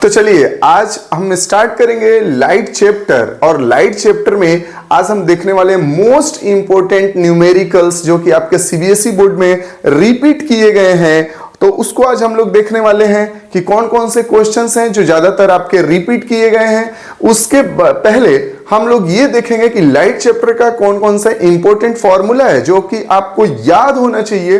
तो चलिए आज हम स्टार्ट करेंगे लाइट चैप्टर। और लाइट चैप्टर में आज हम देखने वाले मोस्ट इंपोर्टेंट न्यूमेरिकल्स जो कि आपके सीबीएसई बोर्ड में रिपीट किए गए हैं। तो उसको आज हम लोग देखने वाले हैं कि कौन कौन से क्वेश्चंस हैं जो ज्यादातर आपके रिपीट किए गए हैं। उसके पहले हम लोग ये देखेंगे कि लाइट चैप्टर का कौन कौन सा इंपॉर्टेंट फॉर्मूला है जो कि आपको याद होना चाहिए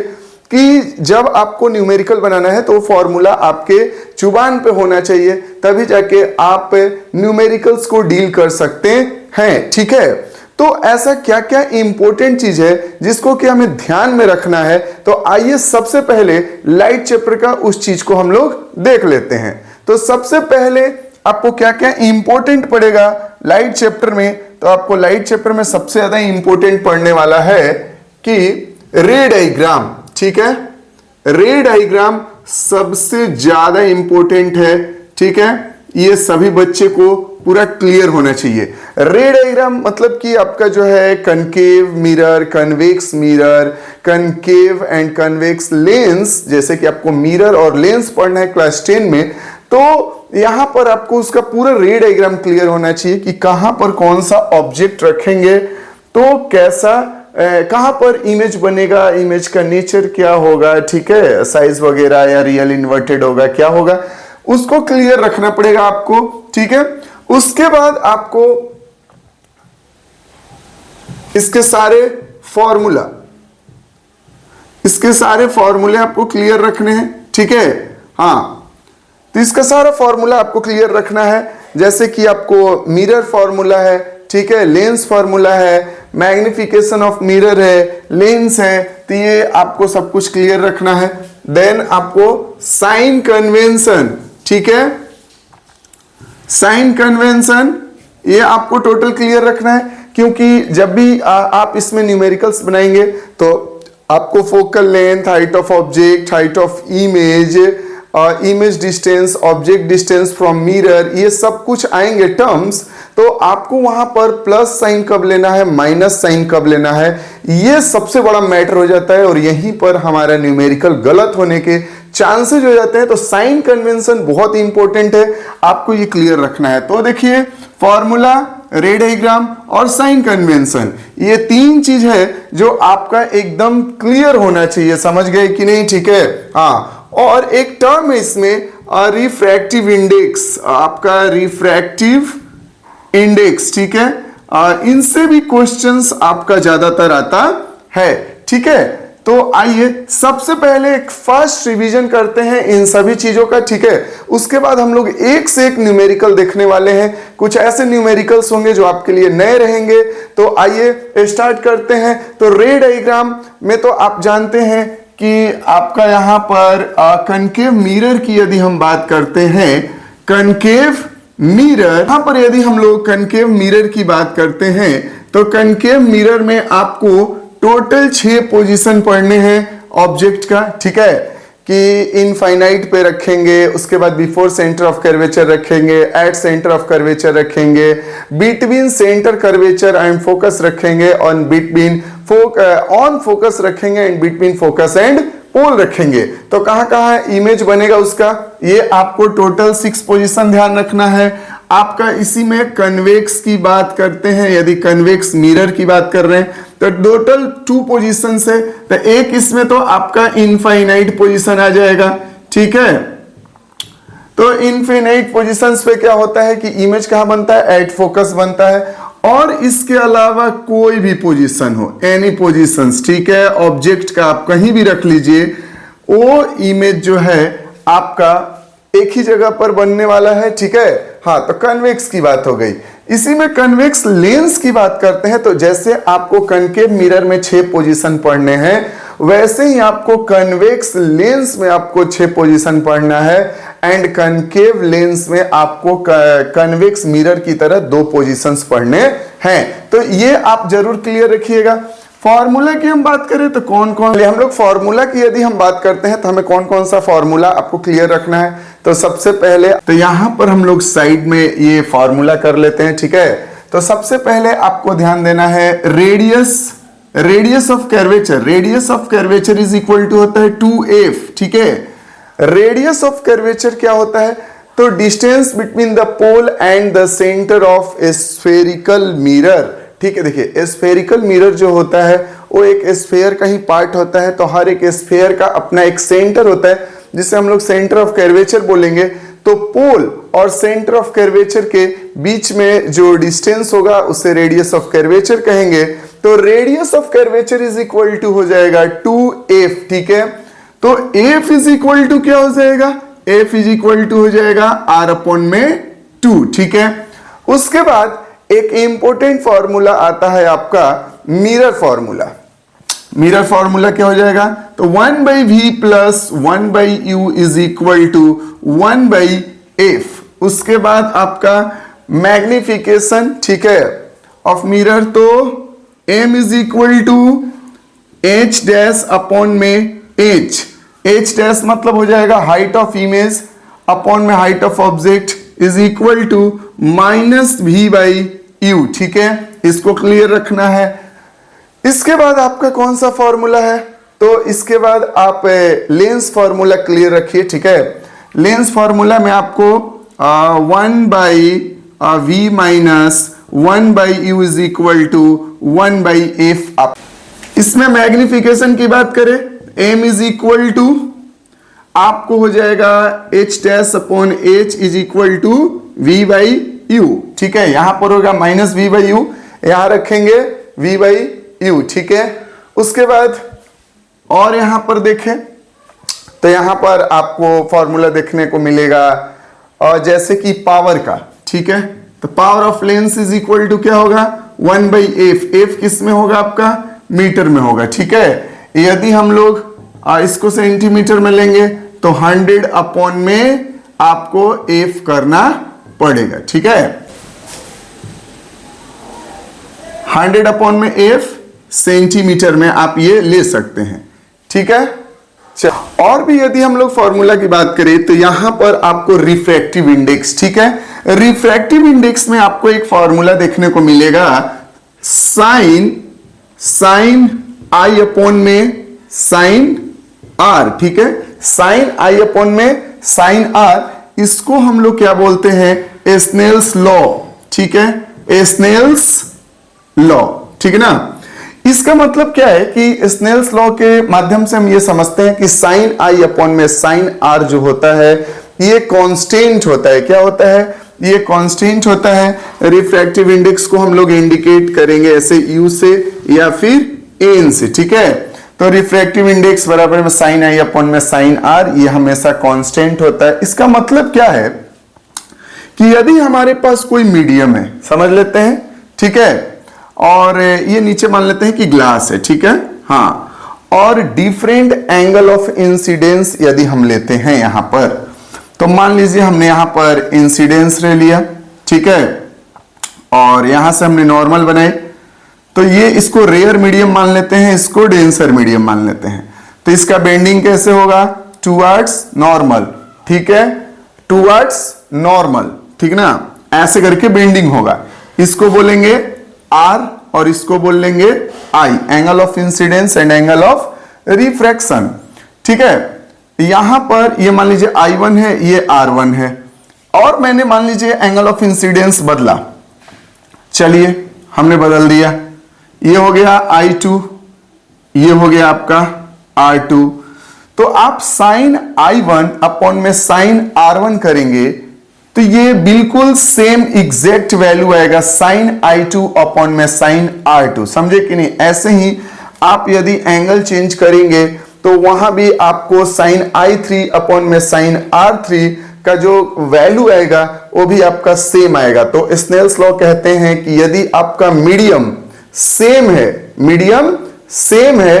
कि जब आपको न्यूमेरिकल बनाना है तो फॉर्मूला आपके जुबान पे होना चाहिए, तभी जाके आप न्यूमेरिकल्स को डील कर सकते हैं। ठीक है, तो ऐसा क्या क्या इंपॉर्टेंट चीज है जिसको कि हमें ध्यान में रखना है। तो आइए सबसे पहले लाइट चैप्टर का उस चीज को हम लोग देख लेते हैं। तो सबसे पहले आपको क्या क्या इंपॉर्टेंट पड़ेगा लाइट चैप्टर में। तो आपको लाइट चैप्टर में सबसे ज्यादा इंपॉर्टेंट पढ़ने वाला है कि रे डायग्राम। ठीक है, रे डायग्राम सबसे ज्यादा इंपॉर्टेंट है। ठीक है, ये सभी बच्चे को पूरा क्लियर होना चाहिए। रे डायग्राम मतलब कि आपका जो है concave mirror, convex mirror, concave and convex lens, जैसे कि आपको मिरर और लेंस पढ़ना है क्लास 10 में, तो यहां पर आपको उसका पूरा रे डायग्राम क्लियर होना चाहिए कि कहां पर कौन सा ऑब्जेक्ट रखेंगे तो कैसा कहां पर इमेज बनेगा, इमेज का नेचर क्या होगा, ठीक है, साइज वगैरह या रियल इन्वर्टेड होगा, क्या होगा, उसको क्लियर रखना पड़ेगा आपको। ठीक है, उसके बाद आपको इसके सारे फॉर्मूले आपको क्लियर रखने हैं। ठीक है, हाँ, तो इसका सारा फॉर्मूला आपको क्लियर रखना है। जैसे कि आपको मिरर फॉर्मूला है, ठीक है, लेंस फॉर्मूला है, मैग्निफिकेशन ऑफ मिरर है, लेंस है, तो ये आपको सब कुछ क्लियर रखना है। देन आपको साइन कन्वेंशन, ठीक है, साइन कन्वेंशन ये आपको टोटल क्लियर रखना है, क्योंकि जब भी आप इसमें न्यूमेरिकल्स बनाएंगे तो आपको focal length, height of object, height of image, image distance, object distance from mirror, ये सब कुछ आएंगे टर्म्स। तो आपको वहां पर प्लस साइन कब लेना है, माइनस साइन कब लेना है, ये सबसे बड़ा मैटर हो जाता है और यहीं पर हमारा न्यूमेरिकल गलत होने के चांसेस हो जाते हैं। तो साइन कन्वेंशन बहुत इंपॉर्टेंट है, आपको ये क्लियर रखना है। तो देखिए, फॉर्मूला, रे डायग्राम और साइन कन्वेंशन, ये तीन चीज है जो आपका एकदम क्लियर होना चाहिए। समझ गए कि नहीं? ठीक है, हाँ। और एक टर्म है इसमें रिफ्रैक्टिव इंडेक्स, आपका रिफ्रैक्टिव इंडेक्स, ठीक है, इनसे भी क्वेश्चंस आपका ज्यादातर आता है। ठीक है, तो आइए सबसे पहले एक फर्स्ट रिवीजन करते हैं इन सभी चीजों का। ठीक है, उसके बाद हम लोग एक से एक न्यूमेरिकल देखने वाले हैं। कुछ ऐसे न्यूमेरिकल्स होंगे जो आपके लिए नए रहेंगे। तो आइए स्टार्ट करते हैं। तो रे डायग्राम में तो आप जानते हैं कि आपका यहां पर कनकेव मिरर की यदि हम बात करते हैं, कनकेव मिरर, यहां पर यदि हम लोग कनकेव मिरर की बात करते हैं तो कनकेव मिरर में आपको टोटल 6 पोजीशन पढ़ने हैं ऑब्जेक्ट का। ठीक है, कि इनफाइनाइट पे रखेंगे, उसके बाद बिफोर सेंटर ऑफ कर्वेचर रखेंगे, एट सेंटर ऑफ कर्वेचर रखेंगे, between centre curvature and focus रखेंगे, ऑन बिटवीन ऑन फोकस रखेंगे and between focus and pole रखेंगे। तो कहां कहां इमेज बनेगा उसका, ये आपको टोटल 6 पोजीशन ध्यान रखना है। आपका इसी में कन्वेक्स की बात करते हैं, यदि कन्वेक्स मिरर की बात कर रहे हैं तो टोटल 2 पोजीशन है। तो एक इसमें तो आपका इनफाइनाइट पोजीशन आ जाएगा। ठीक है, तो इनफाइनाइट पोजीशंस पे क्या होता है कि इमेज कहां बनता है, एट फोकस बनता है। और इसके अलावा कोई भी पोजीशन हो, एनी पोजीशंस, ठीक है, ऑब्जेक्ट का आप कहीं भी रख लीजिए, वो इमेज जो है आपका एक ही जगह पर बनने वाला है। ठीक है, हाँ, तो कन्वेक्स की बात हो गई। इसी में कन्वेक्स लेंस की बात करते हैं। तो जैसे आपको कनकेव मिरर में 6 पोजीशन पढ़ने हैं, वैसे ही आपको कन्वेक्स लेंस में आपको 6 पोजीशन पढ़ना है एंड कनकेव लेंस में आपको कन्वेक्स मिरर की तरह 2 पोजीशंस पढ़ने हैं। तो ये आप जरूर क्लियर रखिएगा। फॉर्मूला की हम बात करें तो कौन कौन, हम लोग फॉर्मूला की यदि हम बात करते हैं तो हमें कौन कौन सा फॉर्मूला आपको क्लियर रखना है। तो सबसे पहले तो यहां पर हम लोग साइड में ये फॉर्मूला कर लेते हैं। ठीक है, तो सबसे पहले आपको ध्यान देना है radius of curvature, radius of curvature is equal to होता है 2f। ठीक है, रेडियस ऑफ कर्वेचर क्या होता है, तो तो distance between the pole and the centre of a spherical mirror, ठीक है। देखिए स्फेरिकल मिरर जो होता है वो एक स्फेयर का ही पार्ट होता है, तो हर एक स्फेयर का अपना एक सेंटर होता है जिसे हम लोग सेंटर ऑफ कर्वेचर बोलेंगे। तो पोल और सेंटर ऑफ कर्वेचर के बीच में जो डिस्टेंस होगा उसे रेडियस ऑफ कर्वेचर कहेंगे। तो radius of curvature is equal to हो जाएगा 2f, ठीक है। तो f इज इक्वल टू क्या हो जाएगा, f इज इक्वल टू हो जाएगा r अपॉन में 2, ठीक है। उसके बाद एक इंपॉर्टेंट फॉर्मूला आता है आपका मिरर फॉर्मूला। मिरर फॉर्मूला क्या हो जाएगा, तो 1/v plus 1/u is equal to 1/f। उसके बाद आपका मैग्निफिकेशन, ठीक है, ऑफ मिरर, तो m is equal to h dash upon में h डैश मतलब हो जाएगा हाइट ऑफ इमेज अपॉन में height of object is equal to -v/u, ठीक है। इसको क्लियर रखना है। इसके बाद आपका कौन सा फॉर्मूला है, तो इसके बाद आप लेंस फॉर्मूला क्लियर रखिए, ठीक है। लेंस फॉर्मूला में आपको 1/v minus 1/u is equal to 1/f। इसमें मैग्निफिकेशन की बात करें, m इज इक्वल टू आपको हो जाएगा h dash upon h is equal to v/u, ठीक है। यहां पर होगा -v/u, यहां रखेंगे v/u, ठीक है। उसके बाद और यहां पर देखें तो यहां पर आपको फॉर्मूला देखने को मिलेगा और जैसे कि पावर का, ठीक है। तो power of lens is equal to क्या होगा 1/f। f किस में होगा, आपका मीटर में होगा, ठीक है। यदि हम लोग इसको सेंटीमीटर में लेंगे तो 100 अपॉन में आपको f करना पड़ेगा, ठीक है। 100 अपॉन में f सेंटीमीटर में आप ये ले सकते हैं, ठीक है। और भी यदि हम लोग फॉर्मूला की बात करें तो यहां पर आपको रिफ्रैक्टिव इंडेक्स, ठीक है। रिफ्रैक्टिव इंडेक्स में आपको एक फॉर्मूला देखने को मिलेगा साइन i अपॉन में साइन r, ठीक है। साइन i अपॉन में साइन r, इसको हम लोग क्या बोलते हैं, स्नेल्स लॉ, ठीक है। स्नेल्स लॉ, ठीक है ना। इसका मतलब क्या है कि स्नेल्स लॉ के माध्यम से हम ये समझते हैं कि साइन i अपॉन में साइन r जो होता है ये कांस्टेंट होता है। क्या होता है, ये कांस्टेंट होता है। रिफ्रैक्टिव इंडेक्स को हम लोग इंडिकेट करेंगे ऐसे u से या फिर n से, ठीक है। तो रिफ्रैक्टिव इंडेक्स बराबर में साइन i अपॉन में साइन r, ये हमेशा कांस्टेंट होता है। इसका मतलब क्या है कि यदि हमारे पास कोई मीडियम है, समझ लेते हैं, ठीक है, और ये नीचे मान लेते हैं कि ग्लास है, ठीक है, हाँ, और डिफरेंट एंगल ऑफ इंसिडेंस यदि हम लेते हैं यहां पर, तो मान लीजिए हमने यहां पर इंसिडेंस ले लिया, ठीक है, और यहां से हमने नॉर्मल बनाए, तो ये इसको रेयर मीडियम मान लेते हैं, इसको डेंसर मीडियम मान लेते हैं। तो इसका बेंडिंग कैसे होगा, टुवर्ड्स नॉर्मल, ठीक है, टुवर्ड्स नॉर्मल, ठीक ना, ऐसे करके बेंडिंग होगा। इसको बोलेंगे R और इसको बोल लेंगे I, angle of incidence and angle of refraction, ठीक है। यहां पर ये मान लीजिए I1 है, ये R1 है, और मैंने मान लीजिए एंगल ऑफ इंसिडेंस बदला, चलिए हमने बदल दिया, ये हो गया I2, ये हो गया आपका R2। तो आप साइन I1 अपॉन में साइन R1 करेंगे तो ये बिल्कुल सेम एग्जैक्ट वैल्यू आएगा साइन I2 अपॉन में साइन R2, समझे कि नहीं। ऐसे ही आप यदि एंगल चेंज करेंगे तो वहां भी आपको साइन I3 अपॉन में साइन R3 का जो वैल्यू आएगा वो भी आपका सेम आएगा। तो स्नेल्स लॉ कहते हैं कि यदि आपका मीडियम सेम है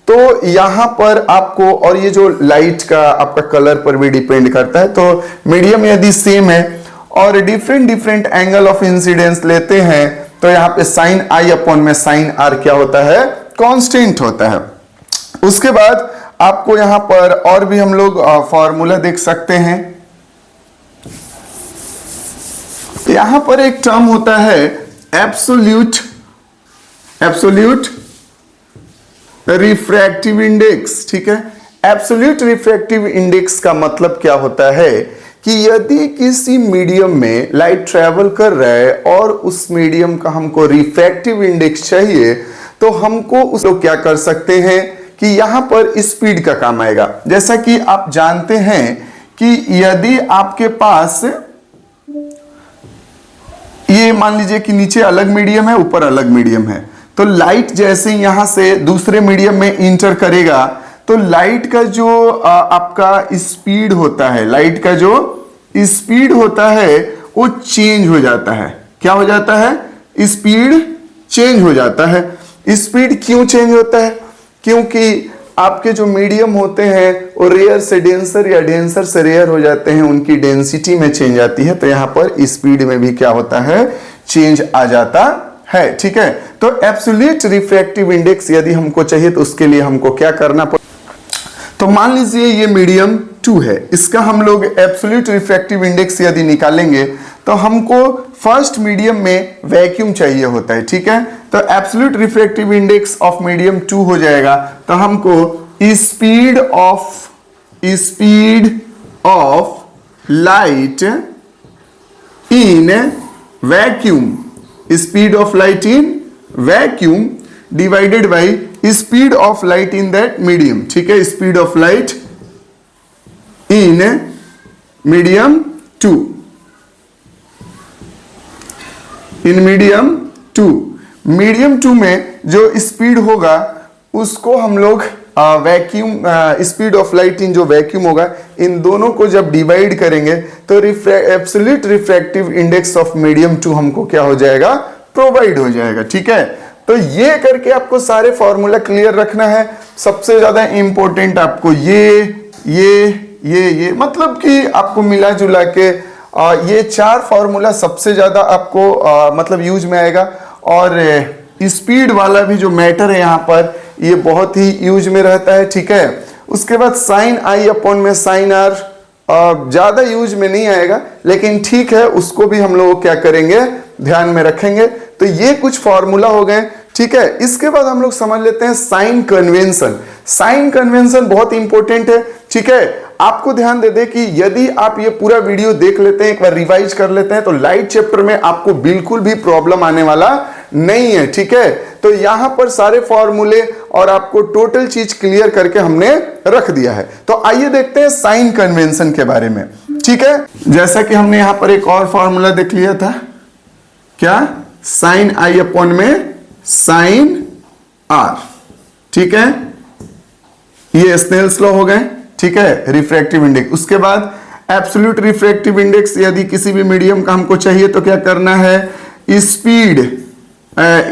तो यहां पर आपको, और ये जो लाइट का आपका कलर पर भी डिपेंड करता है, तो मीडियम यदि सेम है और डिफरेंट एंगल ऑफ इंसिडेंस लेते हैं तो यहां पे साइन I अपॉन में साइन R क्या होता है, कांस्टेंट होता है। उसके बाद आपको यहां पर और भी हम लोग फॉर्मूला देख सकते हैं। यहां पर एक टर्म होता है एब्सोल्यूट रिफ्रैक्टिव इंडेक्स, ठीक है। एब्सोल्यूट रिफ्रैक्टिव इंडेक्स का मतलब क्या होता है कि यदि किसी मीडियम में लाइट ट्रेवल कर रहा है और उस मीडियम का हमको रिफ्रैक्टिव इंडेक्स चाहिए, तो हमको उस लोग क्या कर सकते हैं कि यहां पर स्पीड का काम आएगा। जैसा कि आप जानते हैं कि यदि आपके पास ये मान लीजिए कि नीचे अलग मीडियम है, ऊपर अलग मीडियम है, तो लाइट जैसे यहां से दूसरे मीडियम में इंटर करेगा तो लाइट का जो आपका स्पीड होता है, लाइट का जो स्पीड होता है वो चेंज हो जाता है। क्या हो जाता है? स्पीड चेंज हो जाता है। स्पीड क्यों चेंज होता है? क्योंकि आपके जो मीडियम होते हैं वो रेयर से डेंसर या डेंसर से रेयर हो जाते हैं, उनकी डेंसिटी में चेंज आती है, तो यहां पर स्पीड में भी क्या होता है? चेंज आ जाता है। ठीक है, तो एब्सोल्यूट रिफ्रैक्टिव इंडेक्स यदि हमको चाहिए तो उसके लिए हमको क्या करना पड़ेगा? तो मान लीजिए ये मीडियम 2 है, इसका हम लोग एब्सोल्यूट रिफ्रैक्टिव इंडेक्स यदि निकालेंगे तो हमको फर्स्ट मीडियम में वैक्यूम चाहिए होता है। ठीक है, तो absolute refractive index of medium 2 हो जाएगा, तो हमको speed of light in vacuum, speed of light in vacuum divided by speed of light in that medium. ठीक है, speed of light in medium 2, in medium 2, medium 2 में जो speed होगा उसको हम लोग vacuum, speed of light in जो vacuum होगा, इन दोनों को जब डिवाइड करेंगे तो absolute refractive index of medium 2 हमको क्या हो जाएगा? प्रोवाइड हो जाएगा। ठीक है, तो ये करके आपको सारे फॉर्मूला क्लियर रखना है। सबसे ज्यादा इंपॉर्टेंट आपको ये मतलब कि आपको मिला जुला के ये 4 फॉर्मूला सबसे ज्यादा आपको मतलब यूज में आएगा, और स्पीड वाला भी जो मैटर है यहाँ पर ये बहुत ही यूज में रहता है। ठीक है, उसके बाद साइन आई अपॉन में साइन आर ज्यादा यूज में नहीं आएगा, लेकिन ठीक है, उसको भी हम लोग क्या करेंगे? ध्यान में रखेंगे। तो ये कुछ फॉर्मूला हो गए। ठीक है, इसके बाद हम लोग समझ लेते हैं साइन कन्वेंशन। साइन कन्वेंशन बहुत इंपॉर्टेंट है। ठीक है, आपको ध्यान दे दे कि यदि आप ये पूरा वीडियो देख लेते हैं, एक बार रिवाइज कर लेते हैं, तो लाइट चैप्टर में आपको बिल्कुल भी प्रॉब्लम आने वाला नहीं है। ठीक है, तो यहां पर सारे फॉर्मूले और आपको टोटल चीज क्लियर करके हमने रख दिया है। तो आइए देखते हैं साइन कन्वेंशन के बारे में। ठीक है, जैसा कि हमने यहां पर एक और फॉर्मूला देख लिया था, क्या? साइन आई अपॉन में साइन आर। ठीक है, ये स्नेल्स लॉ हो गए। ठीक है, रिफ्रैक्टिव इंडेक्स। उसके बाद एब्सोल्यूट रिफ्रैक्टिव इंडेक्स यदि किसी भी मीडियम का हमको चाहिए तो क्या करना है? Speed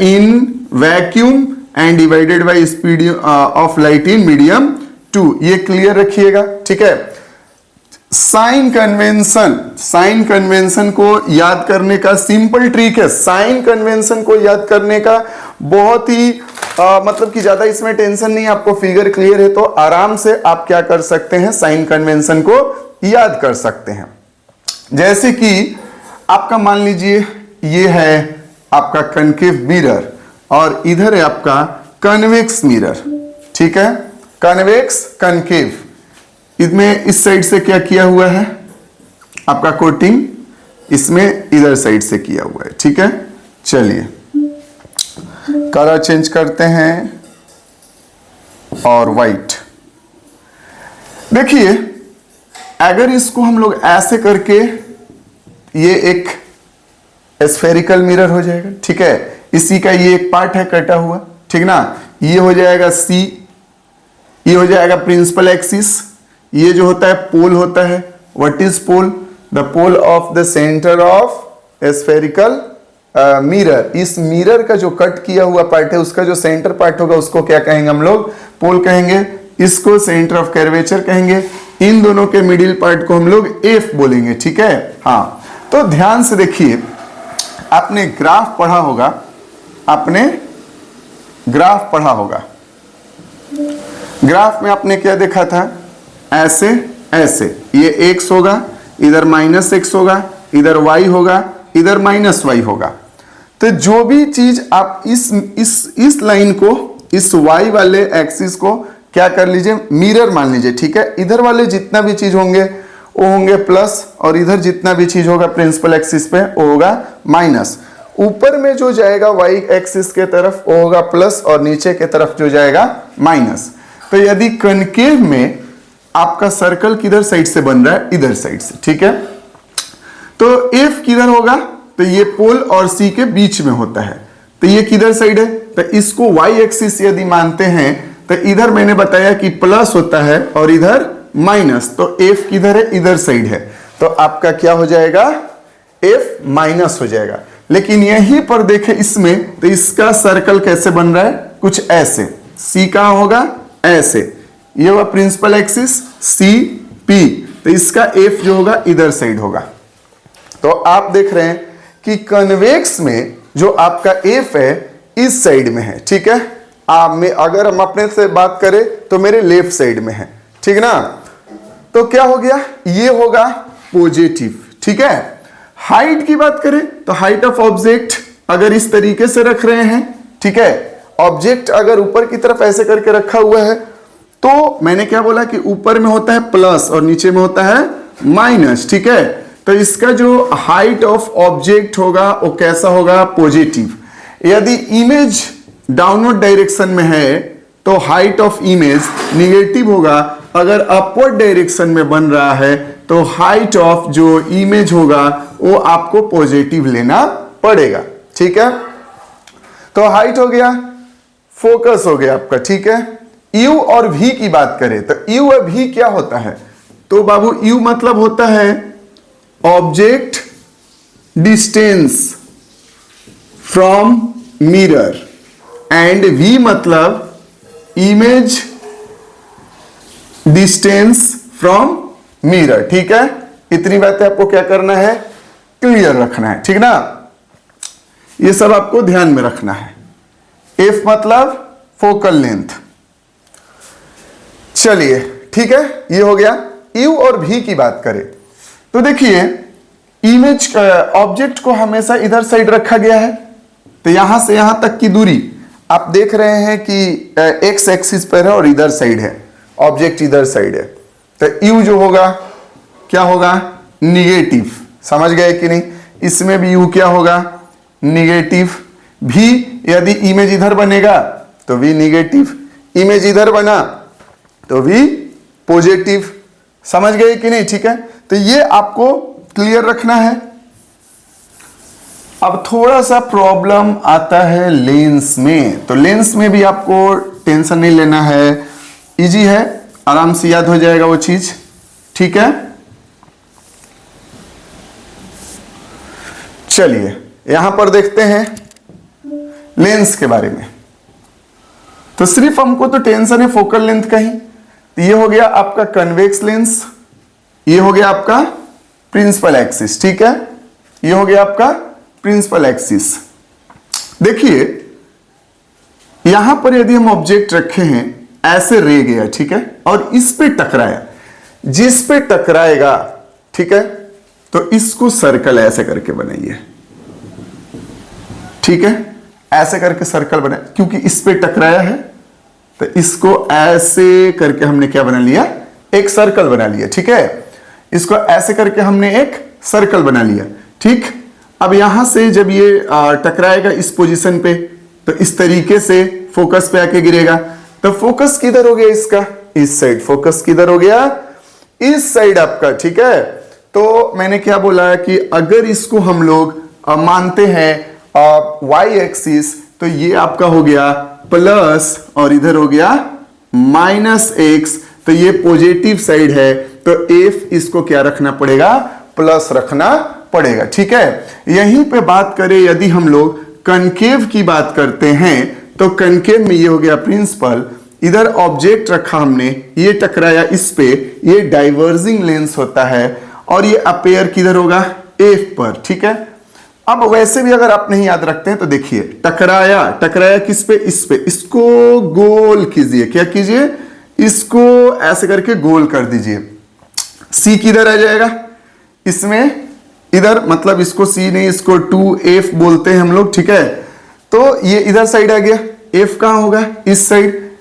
in vacuum and divided by speed of light in medium 2। ये क्लियर रखिएगा। ठीक है, साइन कन्वेंशन को याद करने का सिंपल ट्रिक है। साइन कन्वेंशन को याद करने का बहुत ही मतलब कि ज्यादा इसमें टेंशन नहीं, आपको फिगर क्लियर है तो आराम से आप क्या कर सकते हैं? साइन कन्वेंशन को याद कर सकते हैं। जैसे कि आपका मान लीजिए ये है आपका कनकेव मिरर और इधर है आपका कन्वेक्स मिरर। ठीक है, कन्वेक्स कनकेव, इसमें इस साइड से क्या किया हुआ है? आपका कोटिंग इसमें इधर साइड से किया हुआ है। ठीक है, चलिए कलर चेंज करते हैं और व्हाइट। देखिए, अगर इसको हम लोग ऐसे करके, ये एक स्फेरिकल मिरर हो जाएगा। ठीक है, इसी का ये एक पार्ट है कटा हुआ। ठीक ना, ये हो जाएगा सी, ये हो जाएगा प्रिंसिपल एक्सिस। ये जो होता है पोल होता है। What is pole? The pole of the centre of spherical mirror. इस मिरर का जो कट किया हुआ पार्ट है उसका जो सेंटर पार्ट होगा उसको क्या कहेंगे हम लोग? पोल कहेंगे। इसको सेंटर ऑफ कर्वेचर कहेंगे। इन दोनों के मिडिल पार्ट को हम लोग एफ बोलेंगे। ठीक है, हाँ, तो ध्यान से देखिए, आपने ग्राफ पढ़ा होगा, आपने ग्राफ पढ़ा होगा। ग्राफ में आपने क्या देखा था? ऐसे ऐसे, ये x होगा, इधर -x होगा, इधर y होगा, इधर -y होगा। तो जो भी चीज आप इस लाइन को, इस y वाले एक्सिस को क्या कर लीजिए? मिरर मान लीजिए। ठीक है, इधर वाले जितना भी चीज होंगे वो होंगे प्लस, और इधर जितना भी चीज होगा प्रिंसिपल एक्सिस पे वो होगा माइनस। ऊपर में जो जाएगा वाई एक्सिस के तरफ वो होगा प्लस, और नीचे के तरफ जो जाएगा माइनस। तो यदि कनकेव में आपका सर्कल किधर साइड से बन रहा है, इधर साइड से, ठीक है, तो एफ किधर होगा, तो ये पोल और सी के बीच में होता है, तो ये किधर साइड है, तो इसको वाई एक्सिस यदि मानते हैं तो इधर मैंने बताया कि प्लस होता है और इधर माइनस, तो एफ किधर है, इधर साइड है, तो आपका क्या हो जाएगा, एफ माइनस हो जाएगा। लेकिन यहीं पर देखें इसमें, तो इसका सर्कल कैसे बन रहा है, कुछ ऐसे, सी कहां होगा, ऐसे, ये हुआ प्रिंसिपल एक्सिस सी पी, तो इसका एफ जो होगा इधर साइड होगा। तो आप देख रहे हैं कि कन्वेक्स में जो आपका एफ है इस साइड में है, ठीक है, अगर हम अपने से बात करें तो मेरे लेफ्ट साइड में है, ठीक ना। तो क्या हो गया, ये होगा पॉजिटिव, ठीक है। हाइट की बात करें तो हाइट ऑफ ऑब्जेक्ट अगर इस तरीके से रख रहे हैं, ठीक है, ऑब्जेक्ट अगर ऊपर की तरफ ऐसे करके रखा हुआ है, तो मैंने क्या बोला कि ऊपर में होता है प्लस और नीचे में होता है माइनस, ठीक है। तो इसका जो हाइट ऑफ ऑब्जेक्ट होगा वो कैसा होगा, पॉजिटिव। यदि इमेज डाउनवर्ड डायरेक्शन में है तो हाइट ऑफ इमेज निगेटिव होगा, अगर अपवर्ड डायरेक्शन में बन रहा है तो हाइट ऑफ जो इमेज होगा वो आपको पॉजिटिव लेना पड़ेगा, ठीक है। तो हाइट हो गया, फोकस हो गया आपका, ठीक है। यू और वी की बात करें तो यू और वी क्या होता है, तो बाबू यू मतलब होता है object distance from mirror, and v मतलब इमेज डिस्टेंस फ्रॉम मिरर, ठीक है। इतनी बातें आपको क्या करना है, क्लियर रखना है, ठीक ना। ये सब आपको ध्यान में रखना है। एफ मतलब फोकल लेंथ। चलिए ठीक है, ये हो गया। यू और भी की बात करें तो देखिए इमेज ऑब्जेक्ट को हमेशा इधर साइड रखा गया है, तो यहां से यहां तक की दूरी आप देख रहे हैं कि एक्स एक्सिस पर है और इधर साइड है, ऑब्जेक्ट इधर साइड है, तो यू जो होगा क्या होगा, निगेटिव। समझ गए कि नहीं, इसमें भी यू क्या होगा, निगेटिव। भी यदि इमेज इधर बनेगा तो वी निगेटिव, इमेज इधर बना तो वी पॉजिटिव। समझ गए कि नहीं, ठीक है। तो ये आपको क्लियर रखना है। अब थोड़ा सा प्रॉब्लम आता है लेंस में, तो लेंस में भी आपको टेंशन नहीं लेना है, इजी है, आराम से याद हो जाएगा वो चीज, ठीक है। चलिए यहां पर देखते हैं लेंस के बारे में। तो सिर्फ हमको तो टेंशन है फोकल लेंथ का ही। तो ये हो गया आपका कन्वेक्स लेंस, ये हो गया आपका प्रिंसिपल एक्सिस, ठीक है, ये हो गया आपका प्रिंसिपल एक्सिस। देखिए यहां पर यदि हम ऑब्जेक्ट रखे हैं, ऐसे रे गया, ठीक है, और इस पे टकराया, जिस पे टकराएगा, ठीक है, तो इसको सर्कल ऐसे करके बनाइए, ठीक है, ऐसे करके सर्कल बनाए, क्योंकि इस पे टकराया है तो इसको ऐसे करके हमने क्या बना लिया, एक सर्कल बना लिया, ठीक है। इसको ऐसे करके हमने एक सर्कल बना लिया, ठीक। अब यहां से जब ये टकराएगा इस पोजीशन पे, तो इस तरीके से फोकस पे आके गिरेगा, तो फोकस किधर हो गया इसका, इस साइड। फोकस किधर हो गया, इस साइड आपका, ठीक है। तो मैंने क्या बोला कि अगर इसको हम लोग मानते हैं वाई एक्सिस, तो ये आपका हो गया प्लस और इधर हो गया माइनस एक्स, तो ये पॉजिटिव साइड है, तो एफ इसको क्या रखना पड़ेगा, प्लस रखना पड़ेगा, ठीक है। यहीं पे बात करें यदि हम लोग कनकेव की बात करते हैं, तो कनकेव में ये हो गया प्रिंसिपल, इधर ऑब्जेक्ट रखा हमने, ये टकराया इस पे, ये डाइवर्जिंग लेंस होता है, और ये अपेयर किधर होगा, एफ पर, ठीक है। अब वैसे भी अगर आप नहीं याद रखते हैं तो देखिए टकराया, टकराया किस पे, इस पे, इसको गोल कीजिए, क्या कीजिए, इसको ऐसे करके गोल कर दीजिए। सी किधर आ जाएगा इसमें, इधर, मतलब इसको सी नहीं, इसको 2f बोलते हैं हम लोग, ठीक है। तो ये इधर साइड आ गया, f कहां होगा, इस साइड।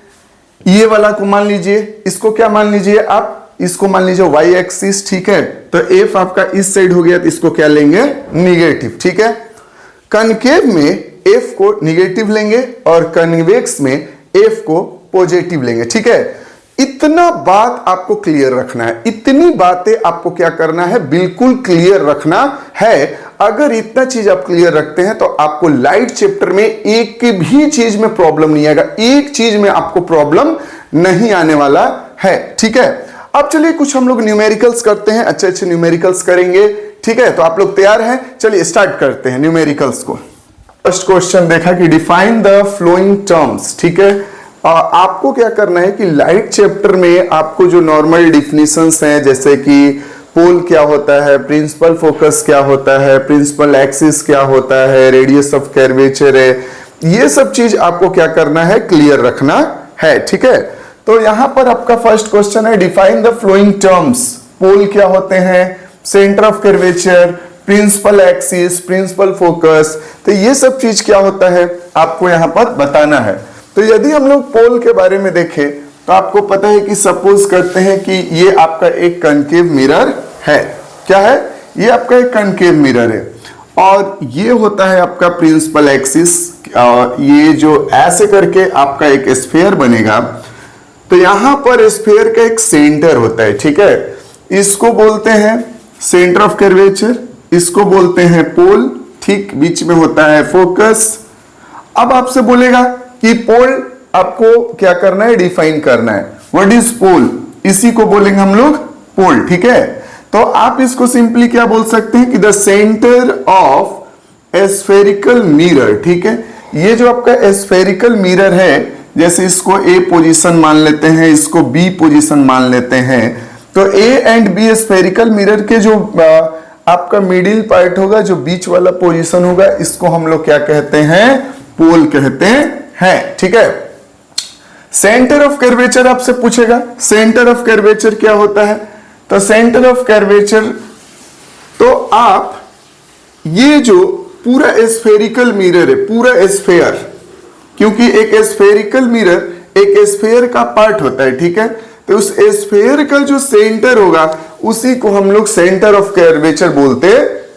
ये वाला को मान लीजिए, इसको क्या मान लीजिए आप, इसको मान लीजिए y एक्सिस, ठीक है। तो f आपका इस साइड हो गया, तो इसको क्या लेंगे, निगेटिव, ठीक है। कनकेव में f को निगेटिव लेंगे और कन्वेक्स में f को पॉजिटिव लेंगे, ठीक है। इतना बात आपको क्लियर रखना है, इतनी बातें आपको क्या करना है, बिल्कुल क्लियर रखना है। अगर इतना चीज आप क्लियर रखते हैं तो आपको लाइट चैप्टर में एक भी चीज में प्रॉब्लम नहीं आएगा, एक चीज में आपको प्रॉब्लम नहीं आने वाला है, ठीक है। अब चलिए कुछ हम लोग न्यूमेरिकल्स करते हैं, अच्छे अच्छे न्यूमेरिकल्स करेंगे, ठीक है। तो आप लोग तैयार हैं, चलिए स्टार्ट करते हैं न्यूमेरिकल्स को। फर्स्ट क्वेश्चन देखा कि डिफाइन द फ्लोइंग टर्म्स, ठीक है। आपको क्या करना है कि लाइट चैप्टर में आपको जो नॉर्मल डिफिनेशंस हैं, जैसे कि पोल क्या होता है, प्रिंसिपल फोकस क्या होता है, प्रिंसिपल एक्सिस क्या होता है, रेडियस ऑफ कर्वेचर है, ये सब चीज आपको क्या करना है, क्लियर रखना है, ठीक है। तो यहां पर आपका फर्स्ट क्वेश्चन है define the following terms. Pole क्या होते हैं, centre of curvature, principal axis, principal focus, तो ये सब चीज क्या होता है आपको यहां पर बताना है। तो यदि हम लोग पोल के बारे में देखें तो आपको पता है कि सपोज करते हैं कि ये आपका एक कनकेव मिरर है, क्या है, ये आपका एक कनकेव मिरर है और ये होता है आपका प्रिंसिपल एक्सिस। ये जो ऐसे करके आपका एक स्फीयर बनेगा, तो यहां पर स्फीयर का एक सेंटर होता है, ठीक है। इसको बोलते हैं सेंटर ऑफ कर्वेचर, इसको बोलते हैं पोल, ठीक, बीच में होता है फोकस। अब आपसे बोलेगा कि पोल आपको क्या करना है, डिफाइन करना है, व्हाट इज पोल, इसी को बोलेंगे हम लोग पोल, ठीक है। तो आप इसको सिंपली क्या बोल सकते हैं कि the centre of a spherical mirror, ठीक है। ये जो आपका स्फेरिकल मिरर है, जैसे इसको ए पोजीशन मान लेते हैं, इसको बी पोजीशन मान लेते हैं, तो A and B spherical mirror के जो आपका मिडिल पार्ट होगा, जो बीच वाला पोजीशन होगा, इसको हम लोग क्या कहते हैं, पोल कहते हैं, ठीक है। सेंटर ऑफ कर्वेचर आपसे पूछेगा, सेंटर ऑफ कर्वेचर क्या होता है, तो सेंटर ऑफ कर्वेचर, तो आप ये जो पूरा स्फेरिकल मिरर है, पूरा स्फेयर, क्योंकि एक स्फेरिकल मिरर एक स्फेयर का पार्ट होता है, ठीक है। तो उस स्फेयर का जो सेंटर होगा उसी को हम लोग सेंटर ऑफ कर्वेचर बोलते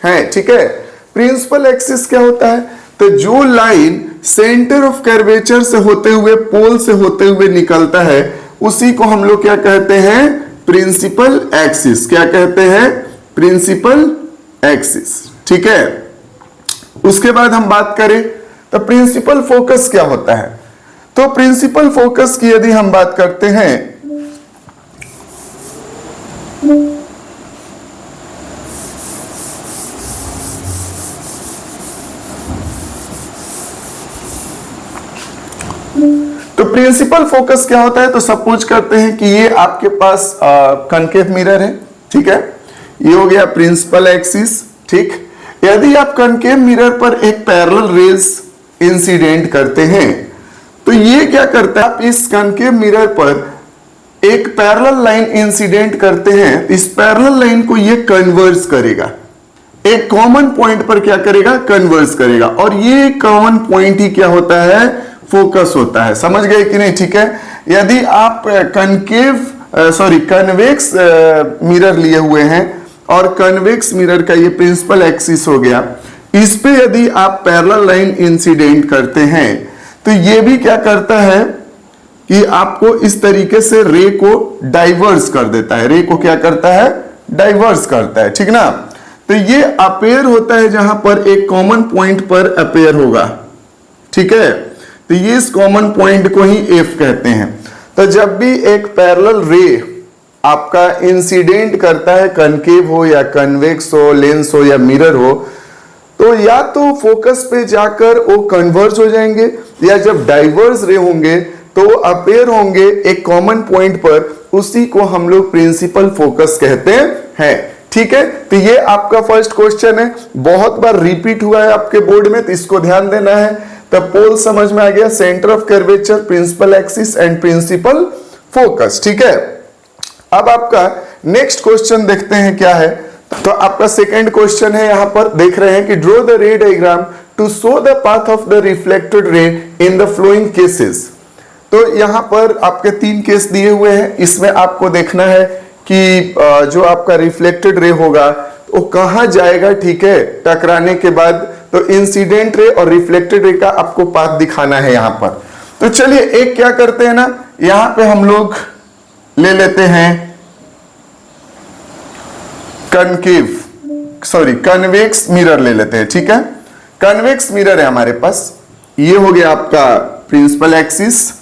हैं, ठीक है। प्रिंसिपल एक्सिस क्या होता है, तो जो लाइन सेंटर ऑफ कर्वेचर से होते हुए, पोल से होते हुए निकलता है, उसी को हम लोग क्या कहते हैं, प्रिंसिपल एक्सिस, क्या कहते हैं, प्रिंसिपल एक्सिस, ठीक है। उसके बाद हम बात करें तो प्रिंसिपल फोकस क्या होता है, तो प्रिंसिपल फोकस की यदि हम बात करते हैं, तो प्रिंसिपल फोकस क्या होता है, तो सपोज करते हैं कि ये आपके पास कनकेव मिरर है, ठीक है, ये हो गया प्रिंसिपल एक्सिस, ठीक। यदि आप कनकेव मिरर पर एक पैरेलल रेज इंसिडेंट करते हैं, तो ये क्या करता है, आप इस कनकेव मिरर पर एक पैरेलल लाइन इंसिडेंट करते हैं, इस पैरेलल लाइन को ये कन्वर्ज करेगा, एक कॉमन पॉइंट पर क्या करेगा, कन्वर्ज करेगा, और ये कॉमन पॉइंट ही क्या होता है, फोकस होता है। समझ गए कि नहीं, ठीक है। यदि आप कन्वेक्स मिरर लिए हुए हैं और कन्वेक्स मिरर का ये प्रिंसिपल एक्सिस हो गया, इस पे यदि आप पैरेलल लाइन इंसिडेंट करते हैं, तो ये भी क्या करता है कि आपको इस तरीके से रे को डाइवर्स कर देता है, रे को क्या करता है, डाइवर्स करता है, ठीक ना। तो ये अपेयर होता है जहां पर एक कॉमन पॉइंट पर अपेयर होगा, ठीक है। तो ये इस कॉमन पॉइंट को ही एफ कहते हैं। तो जब भी एक पैरेलल रे आपका इंसिडेंट करता है, कनकेव हो या कन्वेक्स हो, लेंस हो या मिरर हो, तो या तो फोकस पे जाकर वो कन्वर्ज हो जाएंगे, या जब डाइवर्स रे होंगे तो अपेयर होंगे एक कॉमन पॉइंट पर, उसी को हम लोग प्रिंसिपल फोकस कहते हैं, ठीक है। तो ये आपका फर्स्ट क्वेश्चन है, बहुत बार रिपीट हुआ है आपके बोर्ड में, तो इसको ध्यान देना है। तो पोल समझ में आ गया, centre of curvature, principal axis and principal focus, ठीक है। अब आपका नेक्स्ट क्वेश्चन देखते हैं क्या है। तो आपका सेकंड क्वेश्चन है, यहां पर देख रहे हैं कि draw the ray diagram to show the path of the reflected ray in the flowing cases. तो यहां पर आपके 3 केस दिए हुए हैं, इसमें आपको देखना है कि जो आपका रिफ्लेक्टेड रे होगा वो कहाँ जाएगा, ठीक है, टकराने के बाद। तो इंसिडेंट रे और रिफ्लेक्टेड रे का आपको पाथ दिखाना है यहाँ पर। तो चलिए एक क्या करते हैं ना, यहाँ पे हम लोग ले लेते हैं कन्वेक्स मिरर ले लेते हैं, ठीक है। कन्वेक्स मिरर है हमारे पास, ये हो गया आपका प्रिंसिपल एक्सिस,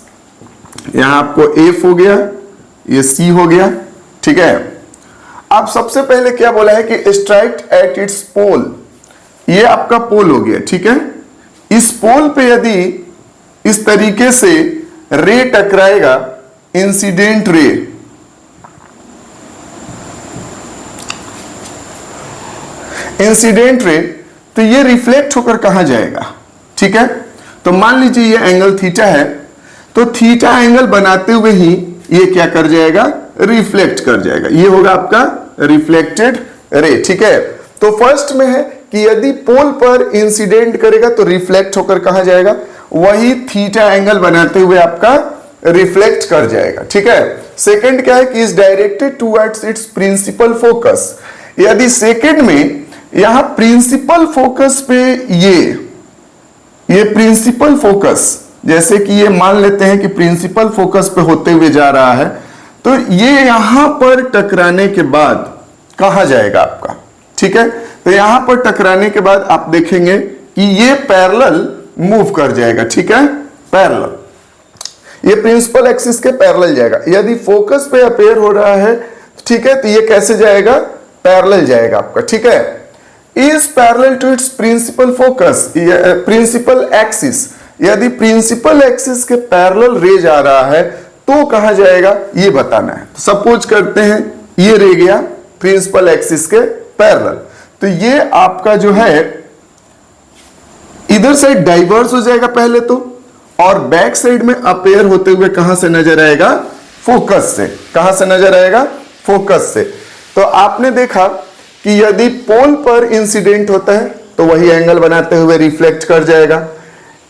यहां आपको एफ हो गया, ये सी हो गया, ठीक है। अब सबसे पहले क्या बोला है कि स्ट्राइक एट इट्स पोल, ये आपका पोल हो गया, ठीक है। इस पोल पे यदि इस तरीके से रे टकराएगा, इंसिडेंट रे, तो ये रिफ्लेक्ट होकर कहां जाएगा, ठीक है। तो मान लीजिए ये एंगल थीटा है, तो थीटा एंगल बनाते हुए ही ये क्या कर जाएगा, रिफ्लेक्ट कर जाएगा, ये होगा आपका रिफ्लेक्टेड रे, ठीक है। तो फर्स्ट में है कि यदि पोल पर इंसिडेंट करेगा तो रिफ्लेक्ट होकर कहां जाएगा, वही थीटा एंगल बनाते हुए आपका रिफ्लेक्ट कर जाएगा, ठीक है। सेकंड क्या है कि is directed towards its principal focus, यदि सेकंड में यहां प्रिंसिपल फोकस पे ये प्रिंसिपल फोकस, जैसे कि ये मान लेते हैं कि प्रिंसिपल फोकस पे होते हुए जा रहा है, तो ये यहां पर टकराने के बाद कहां जाएगा आपका, ठीक है। तो यहां पर टकराने के बाद आप देखेंगे कि ये पैरेलल मूव कर जाएगा, ठीक है, पैरेलल, ये प्रिंसिपल एक्सिस के पैरेलल जाएगा। यदि फोकस पे अपेयर हो रहा है, ठीक है, तो ये कैसे जाएगा, पैरेलल जाएगा आपका, ठीक है। Is parallel to its principal focus, principal axis, यदि प्रिंसिपल एक्सिस के पैरेलल रे जा रहा है तो कहां जाएगा ये बताना है। तो सपोज करते हैं ये रे गया प्रिंसिपल एक्सिस के पैरेलल, तो ये आपका जो है इधर साइड डाइवर्स हो जाएगा पहले तो, और बैक साइड में अपेयर होते हुए कहां से नजर आएगा, फोकस से। कहां से नजर आएगा, फोकस से। तो आपने देखा कि यदि पोल पर इंसिडेंट होता है तो वही एंगल बनाते हुए रिफ्लेक्ट कर जाएगा,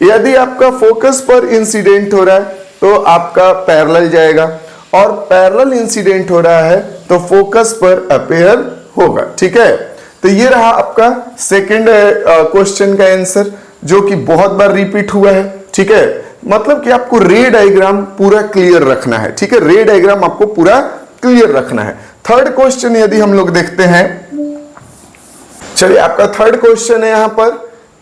यदि आपका फोकस पर इंसिडेंट हो रहा है तो आपका पैरेलल जाएगा, और पैरेलल इंसिडेंट हो रहा है तो फोकस पर अपेयर होगा, ठीक है। तो ये रहा आपका सेकंड क्वेश्चन का आंसर, जो कि बहुत बार रिपीट हुआ है, ठीक है। मतलब कि आपको रे डायग्राम पूरा क्लियर रखना है, ठीक है, रे डायग्राम आपको पूरा क्लियर रखना है। थर्ड क्वेश्चन यदि हम लोग देखते हैं, चलिए आपका थर्ड क्वेश्चन है यहां पर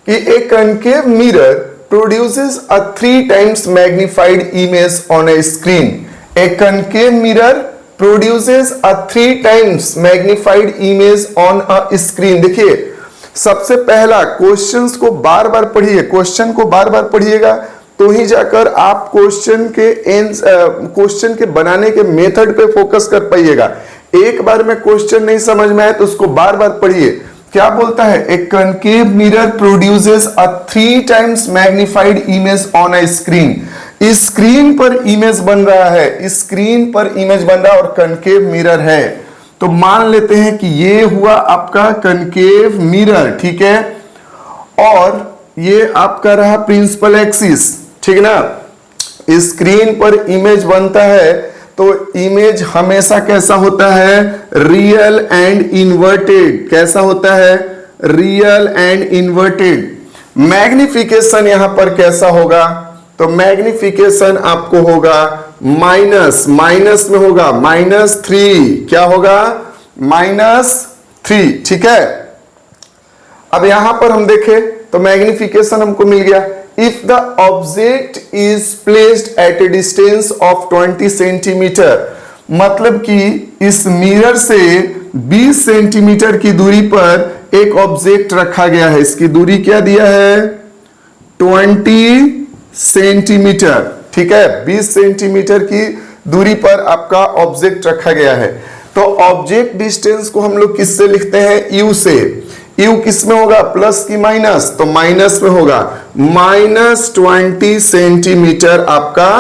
कि a concave mirror produces a 3 times magnified image on a screen. A concave mirror produces a 3 times magnified image on a screen. देखिए सबसे पहला क्वेश्चंस को बार बार पढ़िए, क्वेश्चन को बार बार पढ़िएगा तो ही जाकर आप क्वेश्चन के बनाने के मेथड पे फोकस कर पाइएगा। एक बार में क्वेश्चन नहीं समझ में आए तो उसको बार बार पढ़िए। क्या बोलता है, a concave mirror produces a 3 times magnified image on a screen. इस स्क्रीन पर इमेज बन रहा है, स्क्रीन पर इमेज बन रहा है और कनकेव मिरर है, तो मान लेते हैं कि ये हुआ आपका कनकेव मिरर, ठीक है, और ये आपका रहा प्रिंसिपल एक्सिस, ठीक है ना। स्क्रीन पर इमेज बनता है तो इमेज हमेशा कैसा होता है, रियल एंड इन्वर्टेड। कैसा होता है, रियल एंड इन्वर्टेड। मैग्निफिकेशन यहां पर कैसा होगा, तो मैग्निफिकेशन आपको होगा माइनस में होगा -3। क्या होगा, -3, ठीक है। अब यहां पर हम देखें तो मैग्निफिकेशन हमको मिल गया। If the object is placed at A distance of 20 centimetre, मतलब कि इस मिरर से 20 सेंटीमीटर की दूरी पर एक ऑब्जेक्ट रखा गया है। इसकी दूरी क्या दिया है, 20 सेंटीमीटर, ठीक है, 20 सेंटीमीटर की दूरी पर आपका ऑब्जेक्ट रखा गया है। तो ऑब्जेक्ट डिस्टेंस को हम लोग किससे लिखते हैं, यू से। यू किस में होगा, प्लस की माइनस, तो माइनस में होगा, -20 सेंटीमीटर आपका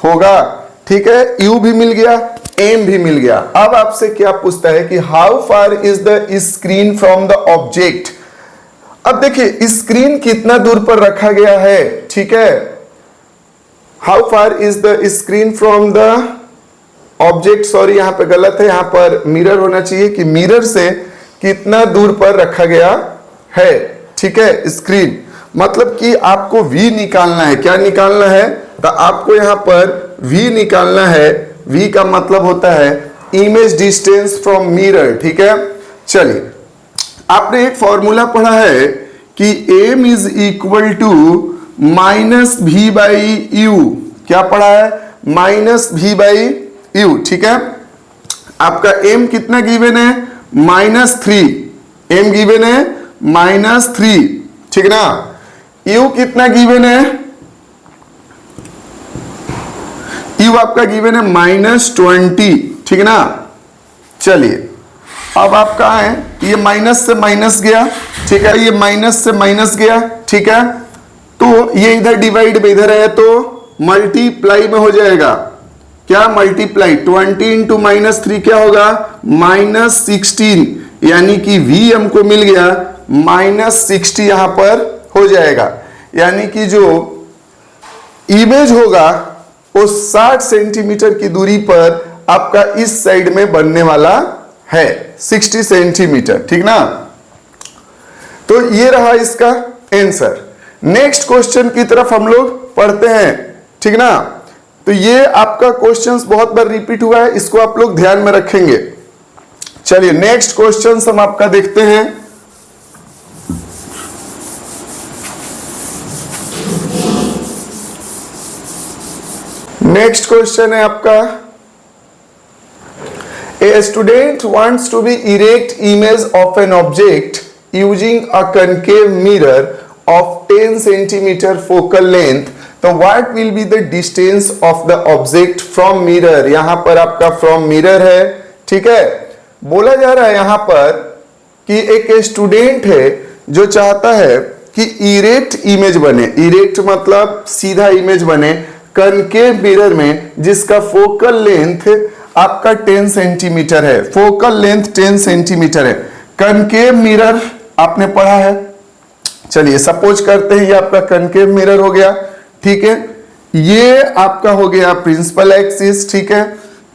होगा, ठीक है। यू भी मिल गया, एम भी मिल गया। अब आपसे क्या पूछता है कि how far is the screen from the object. अब देखिए स्क्रीन कितना दूर पर रखा गया है, ठीक है। How far is the screen from the object, sorry यहाँ पे गलत है, यहाँ पर मिरर होना चाहिए कि मिरर से कितना दूर पर रखा गया है। ठीक है, स्क्रीन मतलब कि आपको v निकालना है। क्या निकालना है? तो आपको यहाँ पर v निकालना है। v का मतलब होता है इमेज डिस्टेंस फ्रॉम मिरर। ठीक है, चलिए आपने एक फॉर्मूला पढ़ा है कि m is equal to minus v by u. क्या पढ़ा है? Minus v by you. ठीक है, आपका m कितना गिवन है? -3। m गिवन है -3, ठीक ना। u कितना गिवन है? u आपका गिवन है -20, ठीक ना। चलिए अब आप कहा है, ये माइनस से माइनस गया, ठीक है, ये माइनस से माइनस गया, ठीक है, तो ये इधर डिवाइड में इधर है तो मल्टीप्लाई में हो जाएगा। क्या मल्टीप्लाई? 20 इंटू -3 क्या होगा? -16, यानी कि v हमको मिल गया -60 यहां पर हो जाएगा। यानी कि जो इमेज होगा वो 60 सेंटीमीटर की दूरी पर आपका इस साइड में बनने वाला है, 60 सेंटीमीटर, ठीक ना। तो ये रहा इसका आंसर। नेक्स्ट क्वेश्चन की तरफ हम लोग पढ़ते हैं, ठीक ना। तो ये आपका क्वेश्चंस बहुत बार रिपीट हुआ है, इसको आप लोग ध्यान में रखेंगे। चलिए नेक्स्ट क्वेश्चंस हम आपका देखते हैं। नेक्स्ट क्वेश्चन है आपका, A student wants to be erect image of an object using a concave mirror of 10 centimeter focal length. तो what will be the distance of the object from mirror? यहां पर आपका from mirror है, ठीक है। बोला जा रहा है यहां पर कि एक स्टूडेंट है जो चाहता है कि इरेक्ट इमेज बने। इरेक्ट मतलब सीधा इमेज बने कनकेव मिरर में, जिसका फोकल लेंथ आपका 10 सेंटीमीटर है। फोकल लेंथ 10 सेंटीमीटर है। कनकेव मिरर आपने पढ़ा है। चलिए सपोज करते हैं ये आपका कनकेव मिरर हो गया, ठीक है। ये आपका हो गया प्रिंसिपल एक्सिस, ठीक है।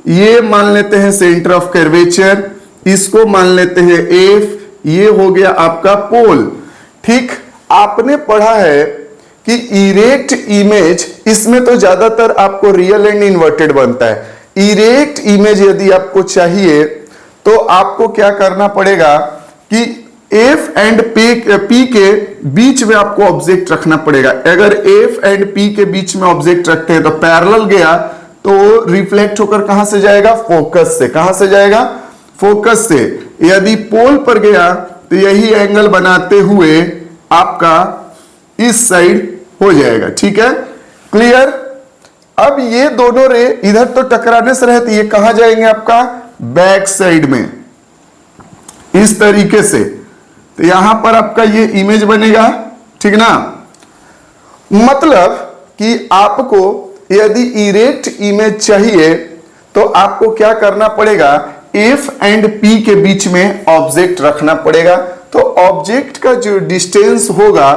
ये मान लेते हैं सेंटर ऑफ कर्वेचर, इसको मान लेते हैं एफ। ये हो गया आपका पोल, ठीक। आपने पढ़ा है कि इरेक्ट इमेज, इसमें तो ज्यादातर आपको रियल एंड इन्वर्टेड बनता है। इरेक्ट इमेज यदि आपको चाहिए तो आपको क्या करना पड़ेगा कि एफ एंड पी के बीच में आपको ऑब्जेक्ट रखना पड़ेगा। अगर एफ एंड पी के बीच में ऑब्जेक्ट रखते हैं तो पैरेलल गया तो रिफ्लेक्ट होकर कहां से जाएगा? फोकस से। कहां से जाएगा? फोकस से। यदि पोल पर गया तो यही एंगल बनाते हुए आपका इस साइड हो जाएगा, ठीक है। क्लियर? अब ये दोनों रे इधर तो टकराने से रहती है, कहां जाएंगे? आपका बैक साइड में, इस तरीके से। तो यहां पर आपका ये इमेज बनेगा, ठीक ना। मतलब कि आपको यदि इरेक्ट इमेज चाहिए तो आपको क्या करना पड़ेगा? एफ एंड पी के बीच में ऑब्जेक्ट रखना पड़ेगा। तो ऑब्जेक्ट का जो डिस्टेंस होगा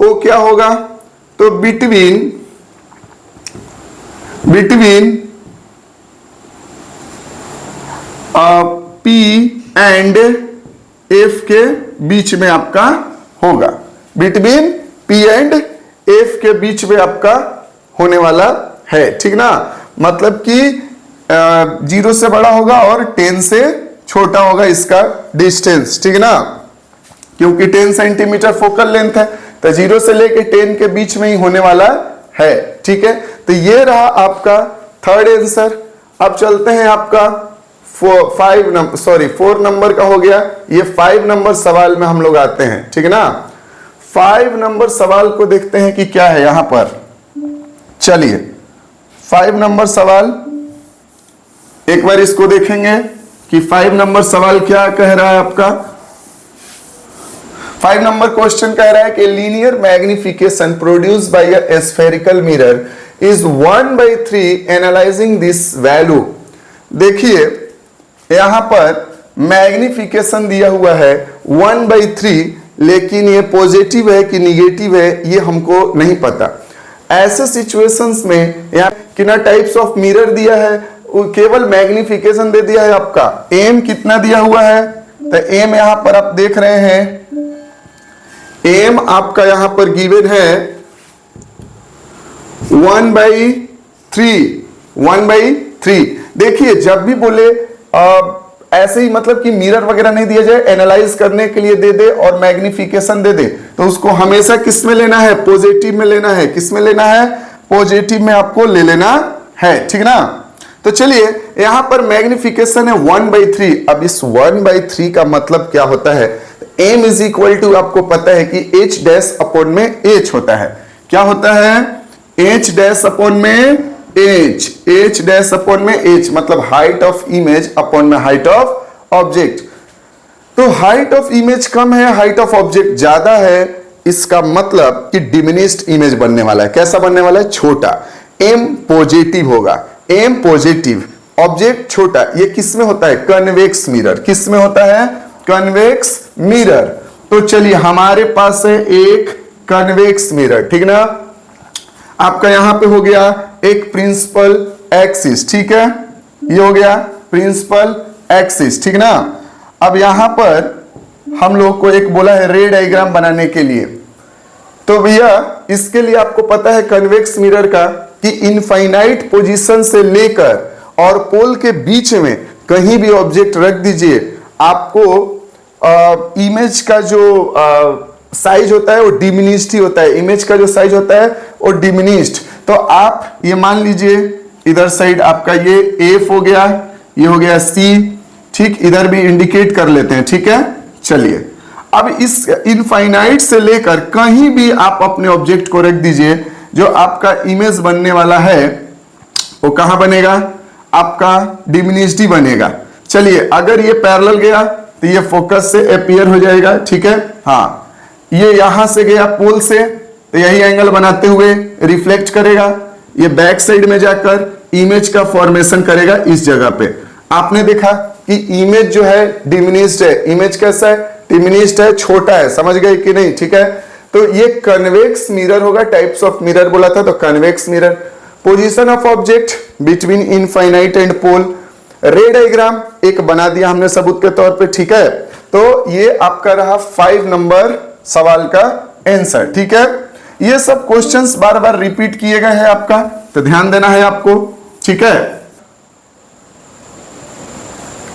वो क्या होगा? तो बिटवीन पी एंड एफ के बीच में आपका होगा। बिटवीन पी एंड एफ के बीच में आपका होने वाला है, ठीक ना। मतलब कि 0 से बड़ा होगा और 10 से छोटा होगा इसका डिस्टेंस, ठीक ना। क्योंकि 10 सेंटीमीटर फोकल लेंथ है तो 0 से लेके 10 के बीच में ही होने वाला है, ठीक है। तो ये रहा आपका थर्ड आंसर। अब चलते हैं आपका 4 नंबर का हो गया। ये 5 नंबर सवाल में हम लोग आते हैं, ठीक है ना। 5 नंबर सवाल को देखते हैं कि क्या है यहां पर। चलिए 5 नंबर सवाल एक बार इसको देखेंगे कि 5 नंबर सवाल क्या कह रहा है आपका। 5 नंबर क्वेश्चन कह रहा है कि linear magnification produced by a spherical mirror is 1/3 analysing this value. देखिए यहां पर मैग्निफिकेशन दिया हुआ है 1/3, लेकिन ये पॉजिटिव है कि निगेटिव है ये हमको नहीं पता। ऐसे सिचुएशंस में यहाँ कितना टाइप्स ऑफ मिरर दिया है केवल मैग्निफिकेशन दे दिया है आपका। एम कितना दिया हुआ है, तो एम यहां पर आप देख रहे हैं, एम आपका यहां पर गिवन है 1/3। देखिए जब भी बोले ऐसे ही मतलब कि मिरर वगैरह नहीं दिया जाए, एनालाइज करने के लिए दे दे और मैग्निफिकेशन दे दे, तो उसको हमेशा किस में लेना है, पॉजिटिव में लेना है। किस में लेना है, पॉजिटिव में आपको ले लेना है, ठीक ना। तो चलिए यहां पर मैग्निफिकेशन है 1/3। अब इस 1/3 का मतलब क्या होता है, m इज इक्वल टू आपको पता है कि h डैश अपॉन में h होता है। क्या होता है, h डैश अपॉन में h, h डैश अपॉन में h, मतलब हाइट ऑफ इमेज अपॉन में हाइट ऑफ ऑब्जेक्ट। तो हाइट ऑफ इमेज कम है, हाइट ऑफ ऑब्जेक्ट ज्यादा है, इसका मतलब कि डिमिनिश्ड इमेज बनने वाला है। कैसा बनने वाला है, छोटा। m पॉजिटिव होगा, m पॉजिटिव, ऑब्जेक्ट छोटा। ये किस में होता है, कन्वेक्स मिरर। किस में होता है, कन्वेक्स मिरर। तो चलिए हमारे पास है एक कन्वेक्स मिरर, ठीक ना। आपका यहां पे हो गया एक प्रिंसिपल एक्सिस, ठीक है, ये हो गया प्रिंसिपल एक्सिस, ठीक ना। अब यहां पर हम लोग को एक बोला है रे डायग्राम बनाने के लिए। तो भैया इसके लिए आपको पता है कन्वेक्स मिरर का कि इनफाइनाइट पोजीशन से लेकर और पोल के बीच में कहीं भी ऑब्जेक्ट रख दीजिए, आपको इमेज का जो साइज होता है वो डिमिनिश्ड ही होता है। इमेज का जो साइज होता है वो डिमिनिश्ड। तो आप ये मान लीजिए इधर साइड आपका ये एफ हो गया, ये हो गया सी, ठीक, इधर भी इंडिकेट कर लेते हैं, ठीक है। चलिए अब इस इनफाइनाइट से लेकर कहीं भी आप अपने ऑब्जेक्ट को रख दीजिए, जो आपका इमेज बनने वाला है वो कहां बनेगा, आपका डिमिनिश्ड ही बनेगा। चलिए अगर ये पैरेलल गया तो ये फोकस से अपीयर हो जाएगा, ठीक है। हाँ, ये यहां से गया पोल से, तो यही एंगल बनाते हुए रिफ्लेक्ट करेगा, ये बैक साइड में जाकर इमेज का फॉर्मेशन करेगा इस जगह पे। आपने देखा कि इमेज जो है डिमिनिश्ड है, इमेज कैसा है, डिमिनिश्ड है, छोटा है, समझ गए कि नहीं, ठीक है। तो ये कन्वेक्स मिरर होगा, टाइप्स ऑफ मिरर बोला था तो convex mirror. Position of object between infinite and pole, ray diagram एक बना दिया हमने सबूत के तौर पे, ठीक है। तो ये आपका रहा 5 नंबर सवाल का आंसर, ठीक है। ये सब क्वेश्चंस बार बार रिपीट किए गए हैं आपका, तो ध्यान देना है आपको, ठीक है।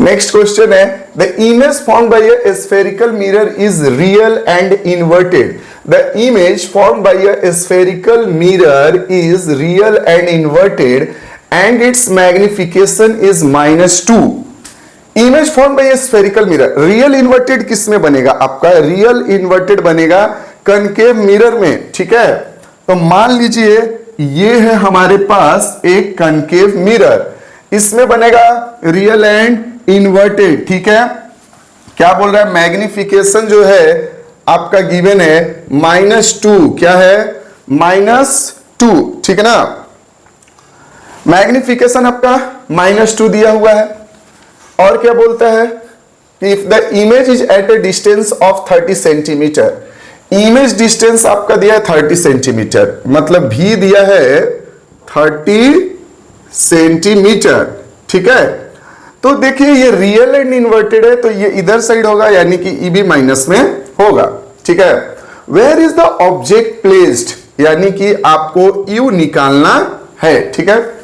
नेक्स्ट क्वेश्चन है, the image formed by a spherical mirror is real and inverted. The image formed by a spherical mirror is real and inverted and its magnification is -2। Image form by spherical mirror, real inverted किस में बनेगा, आपका real inverted बनेगा concave mirror में, ठीक है। तो मान लीजिए ये है हमारे पास एक कनकेव मिरर, इसमें बनेगा रियल एंड इन्वर्टेड, ठीक है। क्या बोल रहा है, मैग्निफिकेशन जो है आपका गिवन है -2, क्या है, -2, ठीक है ना। मैग्निफिकेशन आपका -2 दिया हुआ है, और क्या बोलता है कि if the image is at a distance of 30 centimetre, image distance आपका दिया है 30 सेंटीमीटर, मतलब भी दिया है 30 सेंटीमीटर, ठीक है। तो देखिए ये रियल एंड इन्वर्टेड है, तो ये इधर साइड होगा, यानी कि ई भी माइनस में होगा, ठीक है। Where is the object placed, यानी कि आपको यू निकालना है, ठीक है।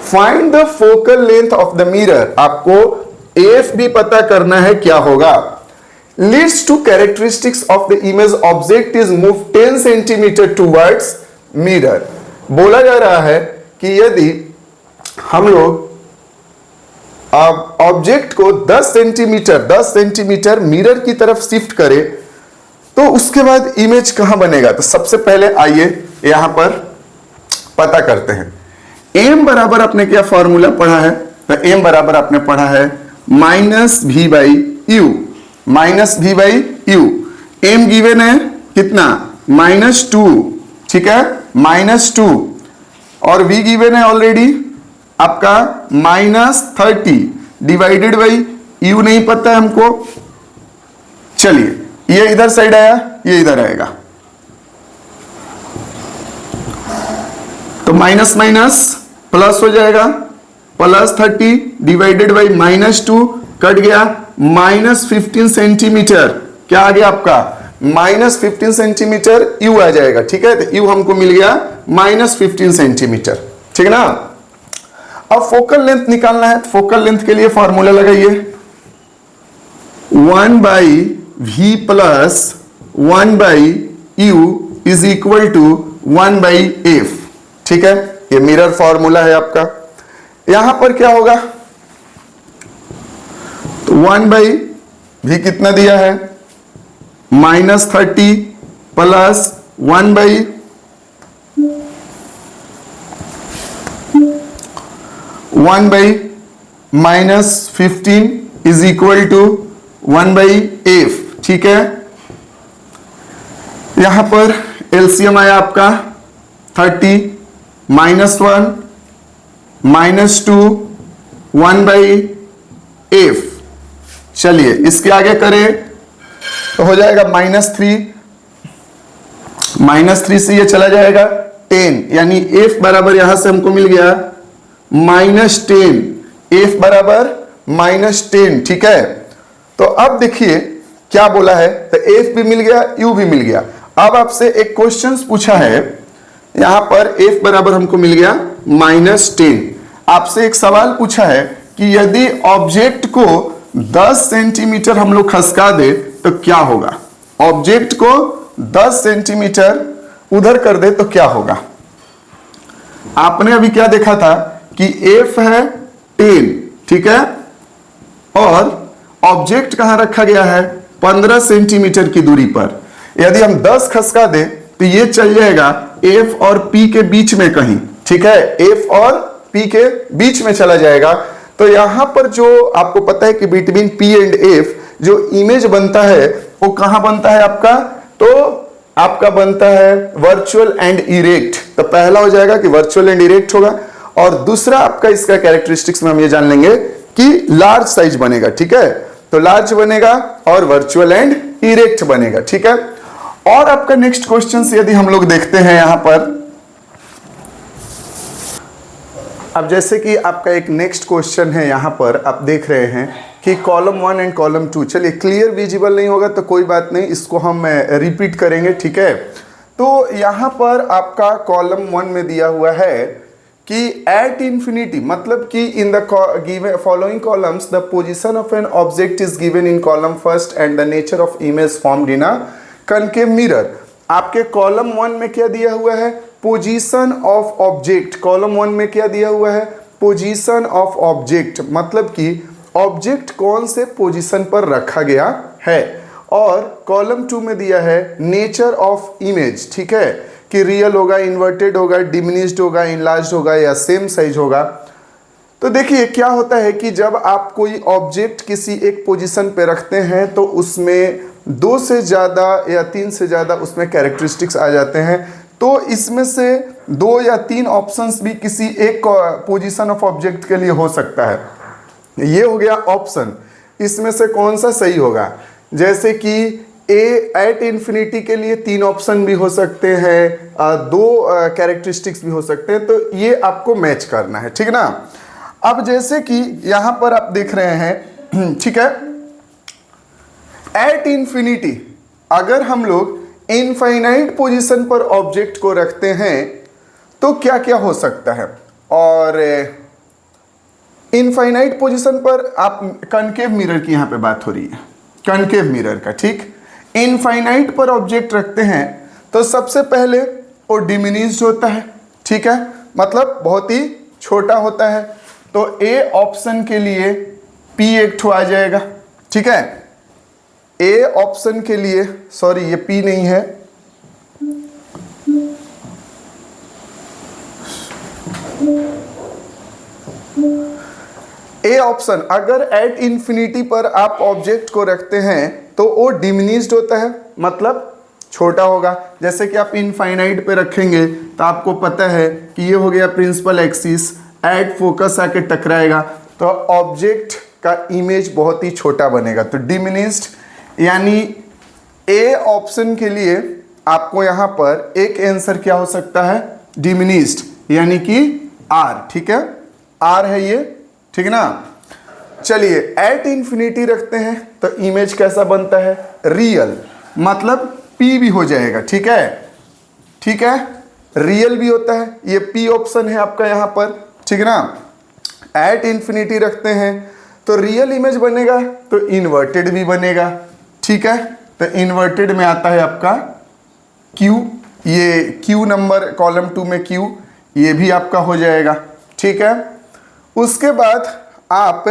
Find the focal length of the mirror, आपको एफ भी पता करना है क्या होगा। Leads to characteristics of the image, object is move 10 centimetre towards mirror. बोला जा रहा है कि यदि हम लोग ऑब्जेक्ट को 10 सेंटीमीटर मिरर की तरफ शिफ्ट करें तो उसके बाद इमेज कहां बनेगा। तो सबसे पहले आइए यहां पर पता करते हैं। m बराबर आपने क्या फॉर्मूला पढ़ा है, तो m बराबर आपने पढ़ा है -v/u, -v/u। m गिवन है कितना, -2, ठीक है, -2, और v गिवन है ऑलरेडी आपका -30 डिवाइडेड बाई u नहीं पता है हमको। चलिए ये इधर साइड आया, ये इधर आएगा, तो माइनस माइनस प्लस हो जाएगा, प्लस 30 डिवाइडेड बाई -2 कट गया, -15 सेंटीमीटर। क्या आ गया आपका? -15 सेंटीमीटर यू आ जाएगा। ठीक है, तो यू हमको मिल गया -15 सेंटीमीटर। ठीक है ना। अब फोकल लेंथ निकालना है। फोकल लेंथ के लिए फॉर्मूला लगाइए, 1/v plus 1/u is equal to 1/f। ठीक है, ये मिरर फॉर्मूला है आपका। यहां पर क्या होगा? तो 1/v कितना दिया है? -30 plus 1/15 is equal to 1/f। ठीक है, यहां पर एलसीएम आया आपका 30 -1 -2 1/f। चलिए इसके आगे करें तो हो जाएगा -3 से ये चला जाएगा 10, यानी f बराबर यहां से हमको मिल गया -10, f बराबर -10। ठीक है, तो अब देखिए क्या बोला है, तो f भी मिल गया, u भी मिल गया। अब आपसे एक क्वेश्चन पूछा है, यहां पर f बराबर हमको मिल गया -10। आपसे एक सवाल पूछा है कि यदि ऑब्जेक्ट को 10 सेंटीमीटर हम लोग खसका दे तो क्या होगा? ऑब्जेक्ट को 10 सेंटीमीटर उधर कर दे तो क्या होगा? आपने अभी क्या देखा था कि f है 10, ठीक है, और ऑब्जेक्ट कहां रखा गया है? 15 सेंटीमीटर की दूरी पर। यदि हम 10 खसका दे तो ये चल जाएगा f और p के बीच में कहीं। ठीक है, f और p के बीच में चला जाएगा। तो यहां पर जो आपको पता है कि बिटवीन p एंड f जो इमेज बनता है वो कहां बनता है आपका? तो आपका बनता है वर्चुअल एंड इरेक्ट। तो पहला हो जाएगा कि वर्चुअल एंड इरेक्ट होगा, और दूसरा आपका इसका कैरेक्टरिस्टिक्स में हम ये जान लेंगे कि लार्ज साइज बनेगा। ठीक है, तो लार्ज बनेगा और वर्चुअल एंड इरेक्ट बनेगा। ठीक है, और आपका नेक्स्ट क्वेश्चन यदि हम लोग देखते हैं यहां पर, अब जैसे कि आपका एक नेक्स्ट क्वेश्चन है, यहां पर आप देख रहे हैं कि कॉलम 1 एंड कॉलम 2, चलिए क्लियर विजिबल नहीं होगा तो कोई बात नहीं, इसको हम रिपीट करेंगे। ठीक है, तो यहां पर आपका कॉलम 1 में दिया हुआ है कि एट इंफिनिटी, मतलब कि in the given following columns the position of an object is given in column first and the nature of image formed in a concave mirror. आपके कॉलम 1 में क्या दिया हुआ है? Position of object. कॉलम 1 में क्या दिया हुआ है? पोजीशन ऑफ ऑब्जेक्ट, मतलब कि ऑब्जेक्ट कौन से पोजीशन पर रखा गया है। और कॉलम 2 में दिया है नेचर ऑफ इमेज। ठीक है, कि रियल होगा, इन्वर्टेड होगा, डिमिनिश्ड होगा, इनलार्ज्ड होगा या सेम साइज होगा। तो देखिए क्या होता है कि जब आप कोई ऑब्जेक्ट किसी एक पोजीशन पे रखते हैं तो उसमें 2 से ज़्यादा या 3 से ज़्यादा उसमें कैरेक्टरिस्टिक्स आ जाते हैं। तो इसमें से 2 या 3 ऑप्शंस भी किसी एक पोजीशन ऑफ ऑब्जेक्ट के लिए हो सकता है। ये हो गया ऑप्शन, इसमें से कौन सा सही होगा? जैसे कि एट इन्फिनिटी के लिए 3 ऑप्शन भी हो सकते हैं, 2 कैरेक्टरिस्टिक्स भी हो सकते हैं, तो ये आपको मैच करना है। ठीक ना। अब जैसे कि यहां पर आप देख रहे हैं, ठीक है, एट इन्फिनिटी अगर हम लोग इनफाइनाइट पोजीशन पर ऑब्जेक्ट को रखते हैं तो क्या क्या हो सकता है। और इनफाइनाइट पोजीशन पर आप कनकेव मिरर की यहां पे बात हो रही है, कनकेव मिरर का। ठीक, इनफाइनाइट पर ऑब्जेक्ट रखते हैं तो सबसे पहले वो डिमिनिश्ड होता है। ठीक है, मतलब बहुत ही छोटा होता है। तो ए ऑप्शन के लिए P एक ठो आ जाएगा। ठीक है, ए ऑप्शन के लिए, सॉरी ये P नहीं है, ए ऑप्शन अगर एट इन्फिनिटी पर आप ऑब्जेक्ट को रखते हैं तो वो डिमिनिश्ड होता है, मतलब छोटा होगा। जैसे कि आप इनफाइनाइट पे रखेंगे तो आपको पता है कि ये हो गया प्रिंसिपल एक्सिस, एट फोकस आके टकराएगा तो ऑब्जेक्ट का इमेज बहुत ही छोटा बनेगा। तो डिमिनिश्ड, यानी ए ऑप्शन के लिए आपको यहां पर एक आंसर क्या हो सकता है? डिमिनिश्ड, यानी कि आर। ठीक है, आर है ये ठीक है ना। चलिए एट इंफिनिटी रखते हैं तो इमेज कैसा बनता है, रियल, मतलब P भी हो जाएगा, ठीक है, ठीक है, रियल भी होता है, ये P ऑप्शन है आपका यहाँ पर, ठीक है ना। एट इंफिनिटी रखते हैं तो रियल इमेज बनेगा तो इन्वर्टेड भी बनेगा, ठीक है, तो इन्वर्टेड में आता है आपका Q, ये Q नंबर कॉलम 2 में Q, ये भी आपका हो जाएगा, ठीक है। उसके बाद आप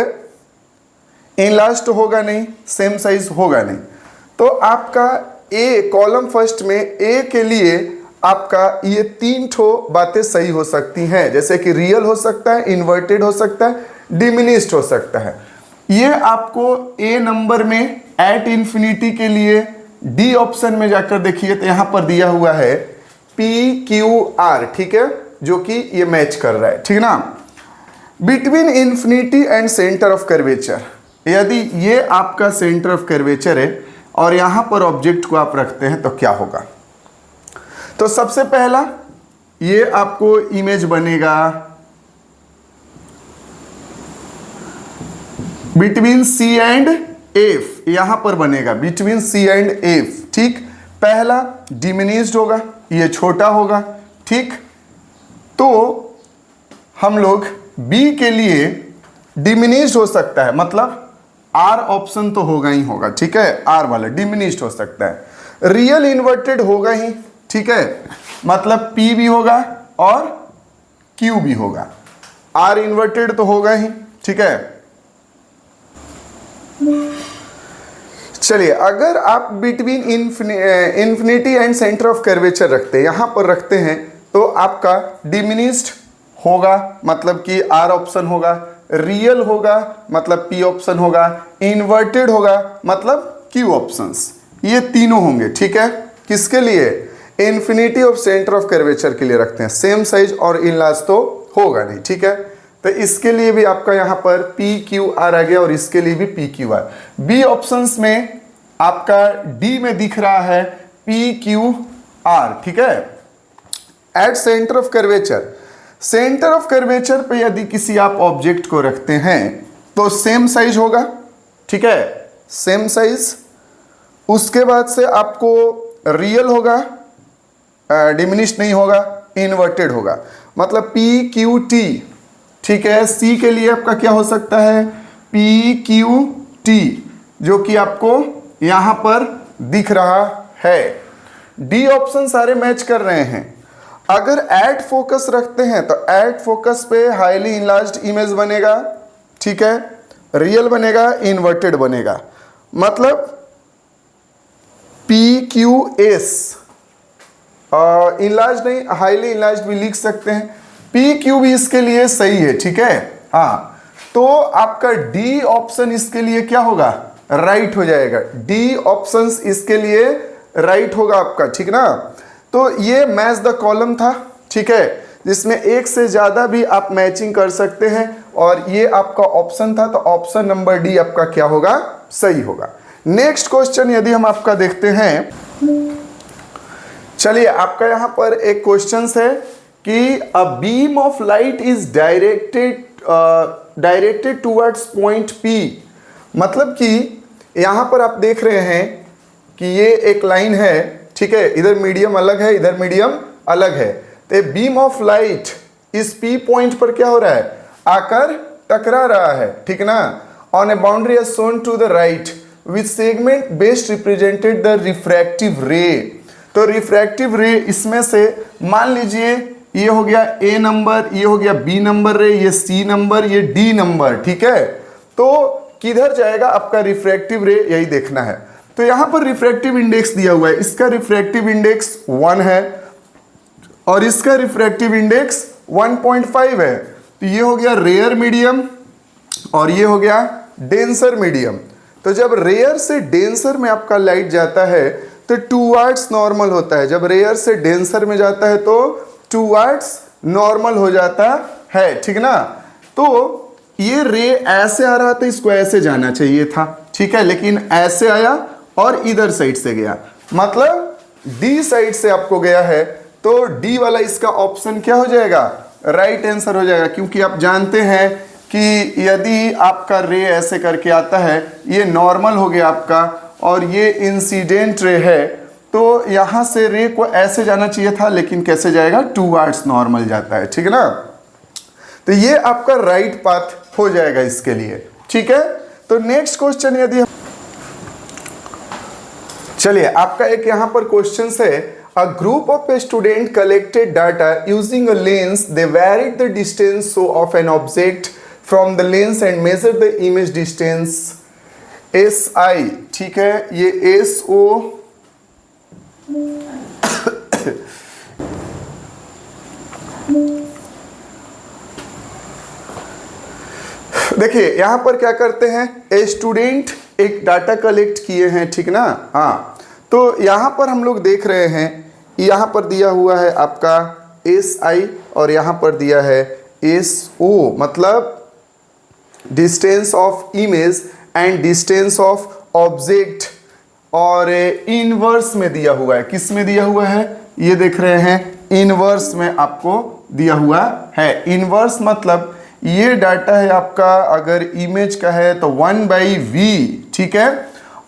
इनलास्ट होगा नहीं, सेम साइज होगा नहीं, तो आपका ए कॉलम फर्स्ट में ए के लिए आपका ये 3 ठो बातें सही हो सकती हैं, जैसे कि रियल हो सकता है, इन्वर्टेड हो सकता है, डिमिनिस्ड हो सकता है। ये आपको ए नंबर में एट इंफिनिटी के लिए डी ऑप्शन में जाकर देखिए तो यहां पर दिया हुआ है PQR, ठीक है, जो कि ये मैच कर रहा है, ठीक है ना। Between infinity and centre of curvature, यदि ये आपका सेंटर ऑफ कर्वेचर है और यहां पर ऑब्जेक्ट को आप रखते हैं तो क्या होगा। तो सबसे पहला ये आपको इमेज बनेगा बिटवीन C एंड F, यहां पर बनेगा बिटवीन C एंड F, ठीक। पहला डिमिनिस्ड होगा, ये छोटा होगा, ठीक। तो हम लोग B के लिए डिमिनिस्ड हो सकता है, मतलब R ऑप्शन तो होगा ही होगा, ठीक है, R वाला डिमिनिस्ड हो सकता है। रियल इन्वर्टेड होगा ही, ठीक है, मतलब P भी होगा और Q भी होगा, R इन्वर्टेड तो होगा ही, ठीक है। चलिए अगर आप between infinity and centre of curvature रखते हैं, यहां पर रखते हैं, तो आपका डिमिनिस्ड होगा, मतलब कि R ऑप्शन होगा, रियल होगा मतलब P ऑप्शन होगा, इन्वर्टेड होगा मतलब Q ऑप्शंस, ये तीनों होंगे, ठीक है। किसके लिए, infinity of centre of curvature के लिए रखते हैं, सेम साइज और इनलार्ज तो होगा नहीं, ठीक है। तो इसके लिए भी आपका यहाँ पर PQR आ गया और इसके लिए भी PQR। बी ऑप्शंस में आपका D में दिख रहा है PQR, ठीक है। At centre of curvature, centre of curvature पे यदि किसी आप ऑब्जेक्ट को रखते हैं तो सेम साइज होगा, ठीक है, सेम साइज। उसके बाद से आपको रियल होगा, डिमिनिश नहीं होगा, इन्वर्टेड होगा, मतलब PQT, ठीक है। C के लिए आपका क्या हो सकता है, PQT, जो कि आपको यहां पर दिख रहा है। D ऑप्शन सारे मैच कर रहे हैं। अगर एट फोकस रखते हैं तो एट फोकस पे हाईली इनलार्ज्ड इमेज बनेगा, ठीक है, रियल बनेगा, इन्वर्टेड बनेगा, मतलब PQS, इनलार्ज नहीं, हाईली इनलार्ज्ड भी लिख सकते हैं। PQ भी इसके लिए सही है, ठीक है, हाँ। तो आपका D ऑप्शन इसके लिए क्या होगा, राइट हो जाएगा, D ऑप्शन इसके लिए राइट होगा आपका, ठीक ना। तो ये मैच द कॉलम था, ठीक है, जिसमें एक से ज्यादा भी आप मैचिंग कर सकते हैं और ये आपका ऑप्शन था, तो ऑप्शन नंबर D आपका क्या होगा, सही होगा। नेक्स्ट क्वेश्चन यदि हम आपका देखते हैं, चलिए आपका यहां पर एक क्वेश्चन है कि a beam of light is directed towards point P, मतलब कि यहां पर आप देख रहे हैं कि ये एक लाइन है, ठीक है, इधर मीडियम अलग है, इधर मीडियम अलग है, तो बीम ऑफ लाइट इस P पॉइंट पर क्या हो रहा है, आकर टकरा रहा है, ठीक ना। On a boundary as shown to the right which segment best represented the refractive ray. तो रिफ्रैक्टिव रे इसमें से मान लीजिए ये हो गया A नंबर, ये हो गया B नंबर रे, ये C नंबर, ये D नंबर, ठीक है। तो किधर जाएगा आपका रिफ्रैक्टिव रे, यही देखना है। तो यहां पर रिफ्रैक्टिव इंडेक्स दिया हुआ है, इसका रिफ्रैक्टिव इंडेक्स 1 है और इसका रिफ्रैक्टिव इंडेक्स 1.5 है। तो ये हो गया रेयर मीडियम और ये हो गया डेंसर मीडियम। तो जब रेयर से डेंसर में आपका लाइट जाता है तो टूवर्ड्स नॉर्मल होता है, जब रेयर से डेंसर में जाता है तो टूवर्ड्स नॉर्मल हो जाता है, ठीक ना। तो ये रे ऐसे आ रहा था, इसको ऐसे जाना चाहिए था, ठीक है, लेकिन ऐसे आया और इधर साइड से गया, मतलब डी साइड से आपको गया है, तो डी वाला इसका ऑप्शन क्या हो जाएगा, राइट आंसर हो जाएगा। क्योंकि आप जानते हैं कि यदि आपका रे ऐसे करके आता है, ये नॉर्मल हो गया आपका और ये इंसिडेंट रे है, तो यहाँ से रे को ऐसे जाना चाहिए था, लेकिन कैसे जाएगा, टूवर्ड्स नॉर्मल जाता है, ठीक है ना। तो ये आपका राइट पाथ हो जाएगा इसके लिए, ठीक है। तो नेक्स्ट क्वेश्चन यदि चलिए, आपका एक यहां पर क्वेश्चन है, a group of a student collected data using a lens, they varied the distance of an object from the lens and measure the image distance SI, ठीक है। ये SO देखिए यहां पर क्या करते हैं, ए स्टूडेंट एक डाटा कलेक्ट किए हैं, ठीक ना। हाँ, तो यहां पर हम लोग देख रहे हैं, यहां पर दिया हुआ है आपका SI और यहां पर दिया है SO, मतलब distance of image and distance of object, और इनवर्स में दिया हुआ है। किस में दिया हुआ है, ये देख रहे हैं, इनवर्स में आपको दिया हुआ है। इनवर्स मतलब ये डाटा है आपका, अगर इमेज का है तो 1/v, ठीक है,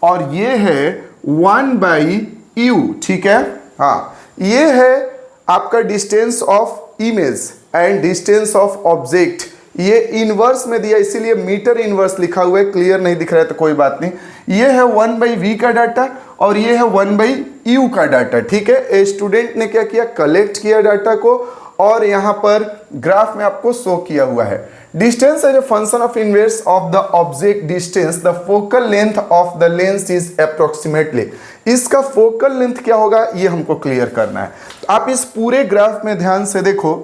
और ये है 1/u, ठीक है। हाँ, ये है आपका distance of image and distance of object, ये इनवर्स में दिया, इसीलिए मीटर इनवर्स लिखा हुआ है, क्लियर नहीं दिख रहा है तो कोई बात नहीं। ये है 1/v का डाटा और ये है 1/u का डाटा, ठीक है। स्टूडेंट ने क्या किया, कलेक्ट किया डाटा को और यहाँ पर ग्राफ में आपको शो किया हुआ है। Distance as a function of inverse of the object distance, the focal length of the lens is approximately. इसका फोकल लेंथ क्या होगा, ये हमको क्लियर करना है। तो आप इस पूरे ग्राफ में ध्यान से देखो,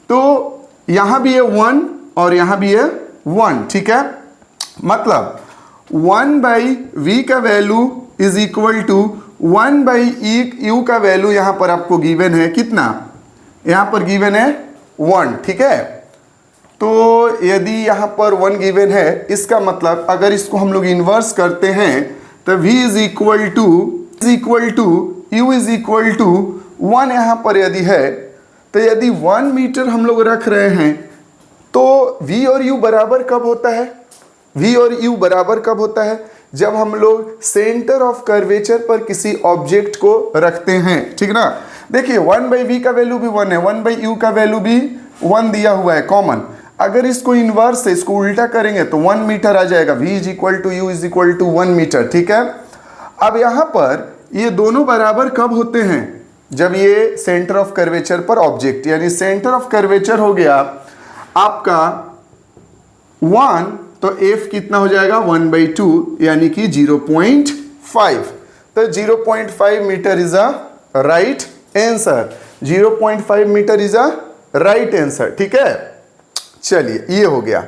तो यहाँ भी है 1 और यहाँ भी है 1, ठीक है। मतलब 1/v का value is equal to 1/u का वैल्यू यहाँ पर आपको गिवन है, कितना, यहाँ पर गिवन है 1, ठीक है। तो यदि यहाँ पर 1 गिवन है, इसका मतलब अगर इसको हम लोग इन्वर्स करते हैं तो v is equal to u is equal to 1 यहाँ पर यदि है, तो यदि 1 मीटर हम लोग रख रहे हैं तो v और u बराबर कब होता है, v और u बराबर कब होता है, जब हम लोग सेंटर ऑफ कर्वेचर पर किसी ऑब्जेक्ट को रखते हैं, ठीक ना। देखिए 1/v का वैल्यू भी 1 है, 1/u का वैल्यू भी 1 दिया हुआ है कॉमन। अगर इसको इन्वर्स से इसको उल्टा करेंगे तो 1 मीटर आ जाएगा, v is equal to u is equal to 1 metre, ठीक है। अब यहाँ पर ये दोनों बराबर कब होते हैं, जब ये सेंटर ऑफ कर्वेचर पर ऑब्जेक्ट, यानी सेंटर ऑफ कर्वेचर हो गया आपका 1, तो f कितना हो जाएगा 1/2, यानी कि 0.5। तो 0.5 metre is a right answer, 0.5 metre is a right answer, ठीक है। चलिए ये हो गया।